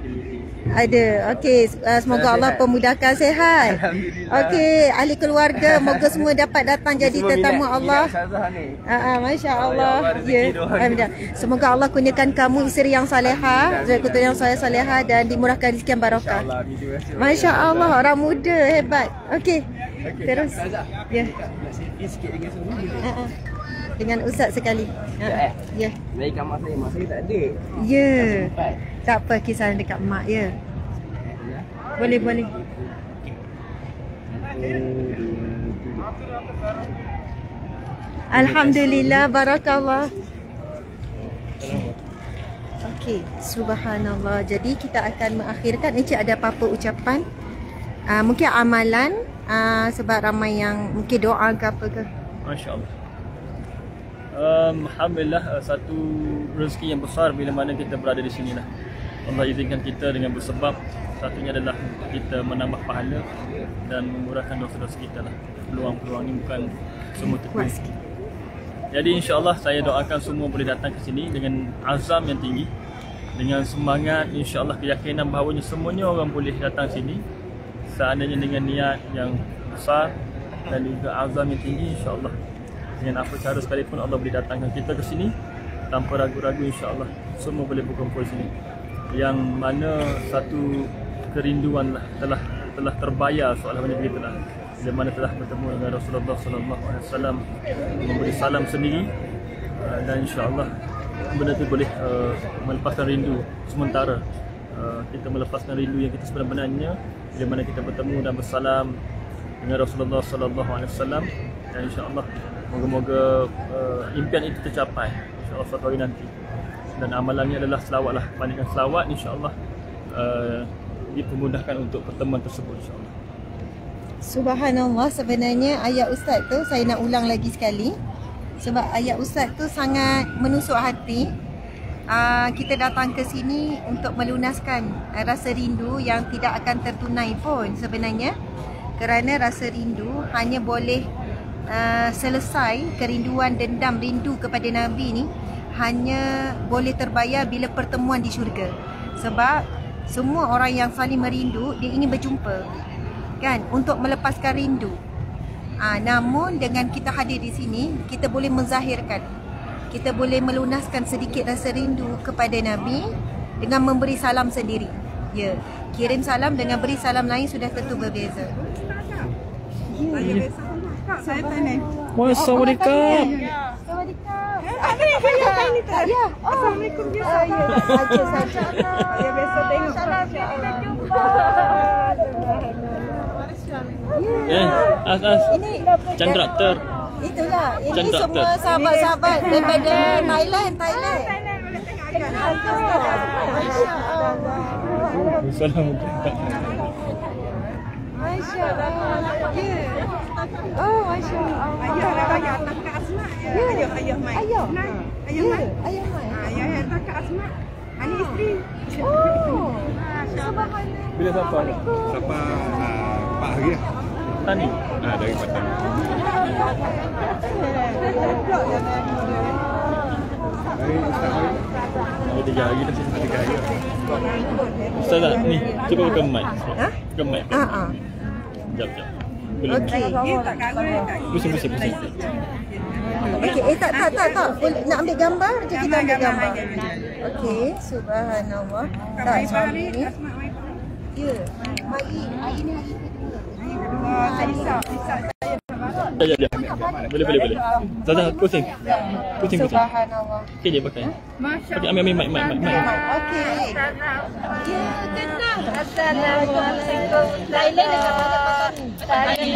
Ada. Okey, semoga Allah pemudahkan sihat. Okey, ahli keluarga moga semua dapat datang jadi tetamu Allah. Masya-Allah. Ya. Semoga Allah kurniakan kamu isteri yang salehah, keturunan yang salehah dan dimurahkan rezeki yang barakah. Masya-Allah, orang muda hebat. Okey. Terus. Ya. Dengan ustaz sekali. Ya. Naik mak saya tak ada. Ya. Tak apa, kisah dekat mak ya. Boleh. Alhamdulillah, barakallah. Okey, subhanallah. Jadi kita akan mengakhirkan. Encik ada apa-apa ucapan? Mungkin amalan sebab ramai yang mungkin doa ke apa ke? Masya-Allah. Alhamdulillah, satu rezeki yang besar bila mana kita berada di sini lah. Allah izinkan kita dengan bersebab. Satunya adalah kita menambah pahala dan memurahkan dosa-dosa kita lah. Peluang-peluang ini bukan semua terpuas. Jadi insya-Allah saya doakan semua boleh datang ke sini dengan azam yang tinggi, dengan semangat, insya-Allah keyakinan bahawanya semuanya orang boleh datang sini seandainya dengan niat yang besar dan juga azam yang tinggi, insya-Allah. Dengan apa cara sekalipun Allah boleh datangkan kita ke sini tanpa ragu-ragu, insya-Allah semua boleh berkumpul sini. Yang mana satu kerinduan lah telah terbayar seolah-olah begitu lah. Bila mana telah bertemu dengan Rasulullah sallallahu alaihi wasallam, memberi salam sendiri, dan insya-Allah benda itu boleh melepaskan rindu sementara. Kita melepaskan rindu yang kita sebenarnya bila mana kita bertemu dan bersalam dengan Rasulullah sallallahu alaihi wasallam, dan insya-Allah moga-moga impian itu tercapai insya-Allah suatu hari nanti. Dan amalannya adalah selawat lah, pandaikan selawat, insya-Allah dipermudahkan untuk pertemuan tersebut, insya-Allah. Subhanallah, sebenarnya ayat ustaz tu saya nak ulang lagi sekali sebab ayat ustaz tu sangat menusuk hati. Kita datang ke sini untuk melunaskan rasa rindu yang tidak akan tertunai pun sebenarnya, kerana rasa rindu hanya boleh selesai, kerinduan dendam rindu kepada Nabi ni hanya boleh terbayar bila pertemuan di syurga. Sebab Semua orang yang saling merindu, dia ingin berjumpa, kan, untuk melepaskan rindu. Namun dengan kita hadir di sini, kita boleh menzahirkan, kita boleh melunaskan sedikit rasa rindu kepada Nabi dengan memberi salam sendiri. Ya, kirim salam dengan beri salam lain sudah tentu berbeza. Saya tanya. Wassalamualaikum. Assalamualaikum biasa. Saja. Ya biasa tengok. Ini Chandrakter. Itulah, ini Chandrakter. semua sahabat-sahabat daripada Thailand. Assalamualaikum. Masya Allah. Oh, Masya Allah. Ayah nak bagi atas ke Asma. Ayah mai. Ayah. Ayah mai. Ayah mai. Ayah atas ke Asma. Ani isteri. Oh. Subhanallah. Bila siapa? Siapa Pak Hari lah. Tani. Dari Patang. Ada 3 hari dah sini. 3 hari. Ustazah, ni cuba buka mic. Buka mic. Jap. Okey. Pusing. Okey, tak. Boleh nak ambil gambar je, kita ambil gambar. Okey, subhanallah. Tak hari ni. Ya. Hari ni hari kedua. Jap. Boleh. Ustazah, pusing. Subhanallah. Okey je pakai. Pakai ambil mic. Okey. Ya, tenang. Assalamualaikum. Thailand dekat mana ni?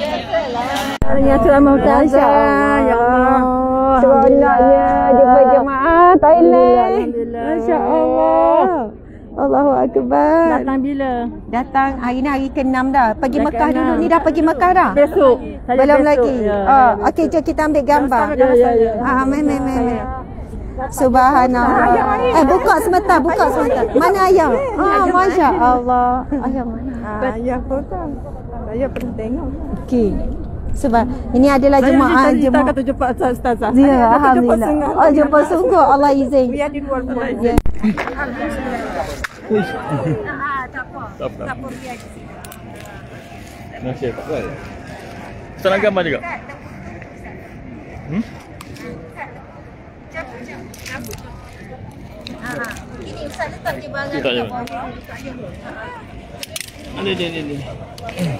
Ya Tuhan Masya-Allah. Ya Allah. Seronoknya jumpa jemaah Thailand. Masya-Allah. Allahu Akbar. Datang bila? Datang hari ni hari ke-6 dah. Pergi Mekah dulu ni, dah pergi Mekah dah? Besok. Belum lagi. Okey, jom kita ambil gambar. Ya. Main. Subhanallah. Buka sebentar. Mana ayam? Masya-Allah. Ayam mana? Ayah potong. Saya pernah tengok. Okey. Sebab ini adalah jemaah. Kita kata jumpa Ustazah. Ya, alhamdulillah. Oh, jumpa sungguh. Allah izin. Biar di luar rumah. Ya. Tak apa. Masih tak apa. Ustaz gambar juga. Ini Ustaz letak je barang. Letak je. Ada.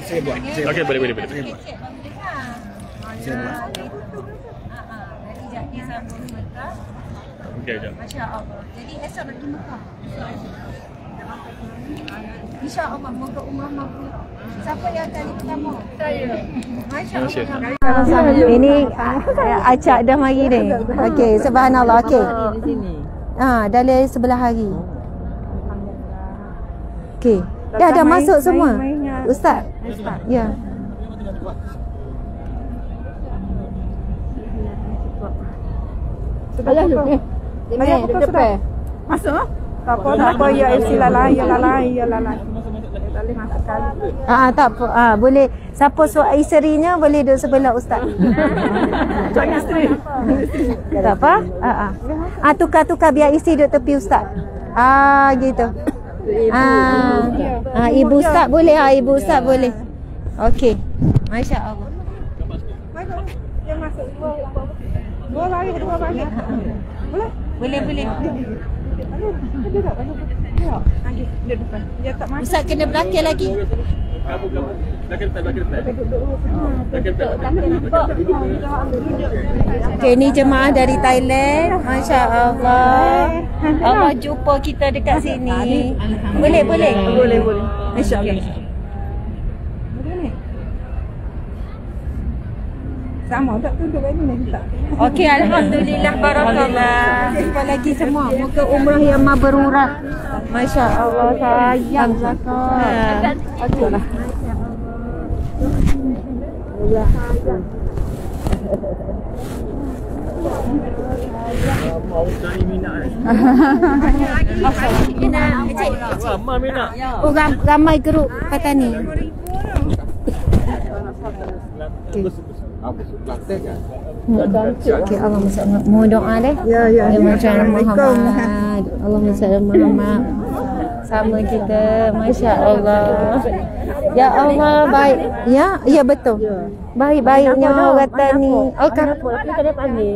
Saya buat. Okey, boleh. Dari sambung Mekah. Okey, jap. Masya-Allah. Jadi esok nak pergi Mekah. InsyaAllah moga umrah mabrur. Siapa yang kali pertama? Saya. Masya-Allah. Ini acak dah mari ni. Okey, subhanallah. Okey. Dari sebelah hari. Okey. Dah masuk semua. Ustaz. Ya. Ayah depan. Masuk? Tak apa. Ya lalai. Tak boleh masuk kali. Tak apa. Boleh. Siapa suami isterinya boleh duduk sebelah Ustaz. Suami isteri. Tak apa? Tukar-tukar biar isteri duduk tepi Ustaz. Gitu. Ibu Ustaz boleh. Ibu Ustaz boleh. Okey. Masya-Allah. Yang masuk dua balik. Boleh? Boleh. Dia depan. Dia tak masuk. Ustaz kena belakang lagi. Okey, ni jemaah dari Thailand. Masya-Allah. Allah jumpa kita dekat sini. Boleh. Boleh. InsyaAllah. Sama tak duduk kat ni tak. Okey, alhamdulillah, barakallah. Jumpa lagi semua. Moga umrah yang mabrurah. Masya-Allah, sayang zakat. Okeylah. Mau cari minat. Ramai minat. Oh, ramai geruk petani. Okey, Allahumma salli. Mohon doa deh. Ya. Muhammad. Allahumma salli Muhammad. sama kita. Masya Allah. Ya Allah, baik. Ya betul. Baik-baiknya orang ni. Oh, kan.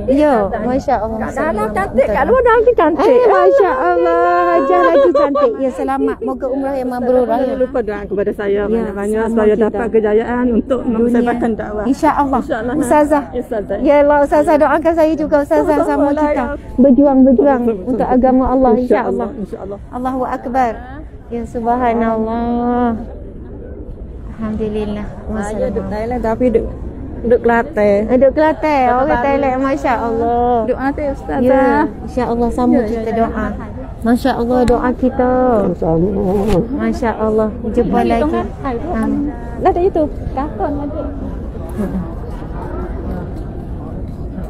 Ya, Masya Allah. Salah cantik. Kat luar dah lagi cantik. Masya Allah. Hajah lagi cantik. Ya, selamat. Moga umrah yang mabrur. Jangan lupa doa kepada saya Ya, banyak-banyak sama supaya kita. dapat kejayaan untuk memsebarkan dakwah. InsyaAllah. InsyaAllah. Ustazah. Ustazah. Ya Allah, Ustazah doakan saya juga. Ustazah sama kita. Berjuang untuk agama Allah. InsyaAllah. InsyaAllah. Allahu Akbar. Ya Subhanallah. Alhamdulillah. Saya duduk Thailand tapi duduk Kelantan. Duduk Kelantan. Orang Thailand. Masya Allah. Duduk nanti Ustazah. Ya, insya-Allah sama kita doa. Masya Allah doa kita. Masya Allah. Jumpa lagi. Lah ada itu. Kakon lagi.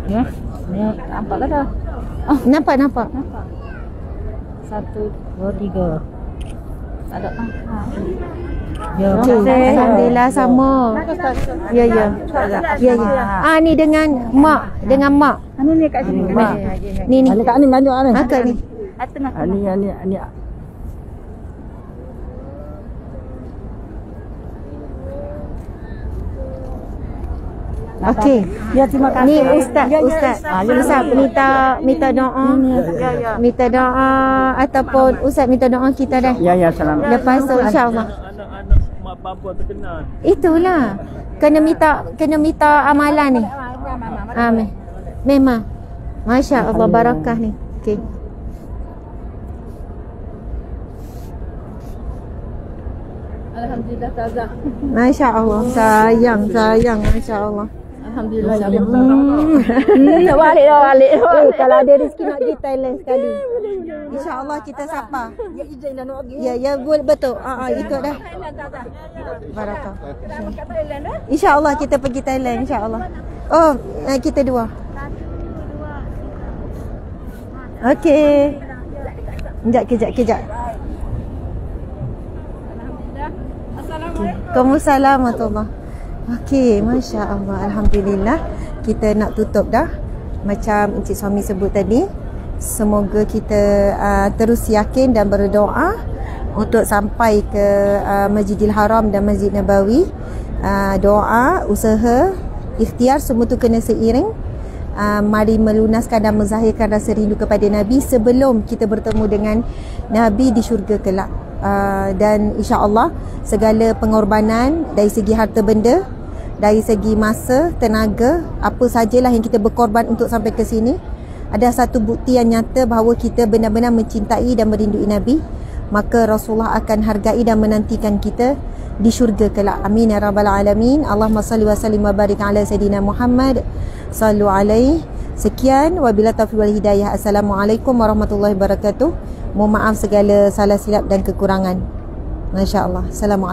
Ya. Nampak lah dah. Nampak. 1, 2, 3. Ada Ya, alhamdulillah sama. Ya. Ni dengan mak. Ni kat sini. Mak. Ni. Kat ni banyak ni. Akak ni. Ni. Okey. Ya, terima kasih. Ni ustaz. Ustaz minta doa. Minta doa ataupun ustaz minta doa kita dah. Ya, selamat. Lepas tu insya-Allah. Anak-anak mak bapa terkenal. Itulah. Kena minta amalan ni. Amin. Memang. Masya Allah barakah ni. Okey. Alhamdulillah Ustazah. Masya Allah. Sayang. Masya Allah. Alhamdulillah. Balik. Kalau ada rezeki nak pergi Thailand sekali. InsyaAllah kita sapa. Ya, betul. Ikut dah. Barakah. InsyaAllah kita pergi Thailand. InsyaAllah. Oh, kita dua. Okey. Kejap. Waalaikumsalam warahmatullahi. Okey, Masya Allah. Alhamdulillah. Kita nak tutup dah. Macam Encik Suami sebut tadi. Semoga kita terus yakin dan berdoa untuk sampai ke Masjidil Haram dan Masjid Nabawi. Doa, usaha, ikhtiar semua tu kena seiring. Mari melunaskan dan menzahirkan rasa rindu kepada Nabi sebelum kita bertemu dengan Nabi di syurga kelak. Dan insya-Allah segala pengorbanan dari segi harta benda, dari segi masa, tenaga, apa sajalah yang kita berkorban untuk sampai ke sini, ada satu bukti yang nyata bahawa kita benar-benar mencintai dan merindui Nabi, maka Rasulullah akan hargai dan menantikan kita di syurga kelak. Amin ya rabbal alamin. Allahumma salli wa sallim wa barik ala sayidina Muhammad sallu alaihi. Sekian, wabillahi taufiq wal hidayah. Assalamualaikum warahmatullahi wabarakatuh. Mohon maaf segala salah silap dan kekurangan. Masya-Allah. Assalamualaikum.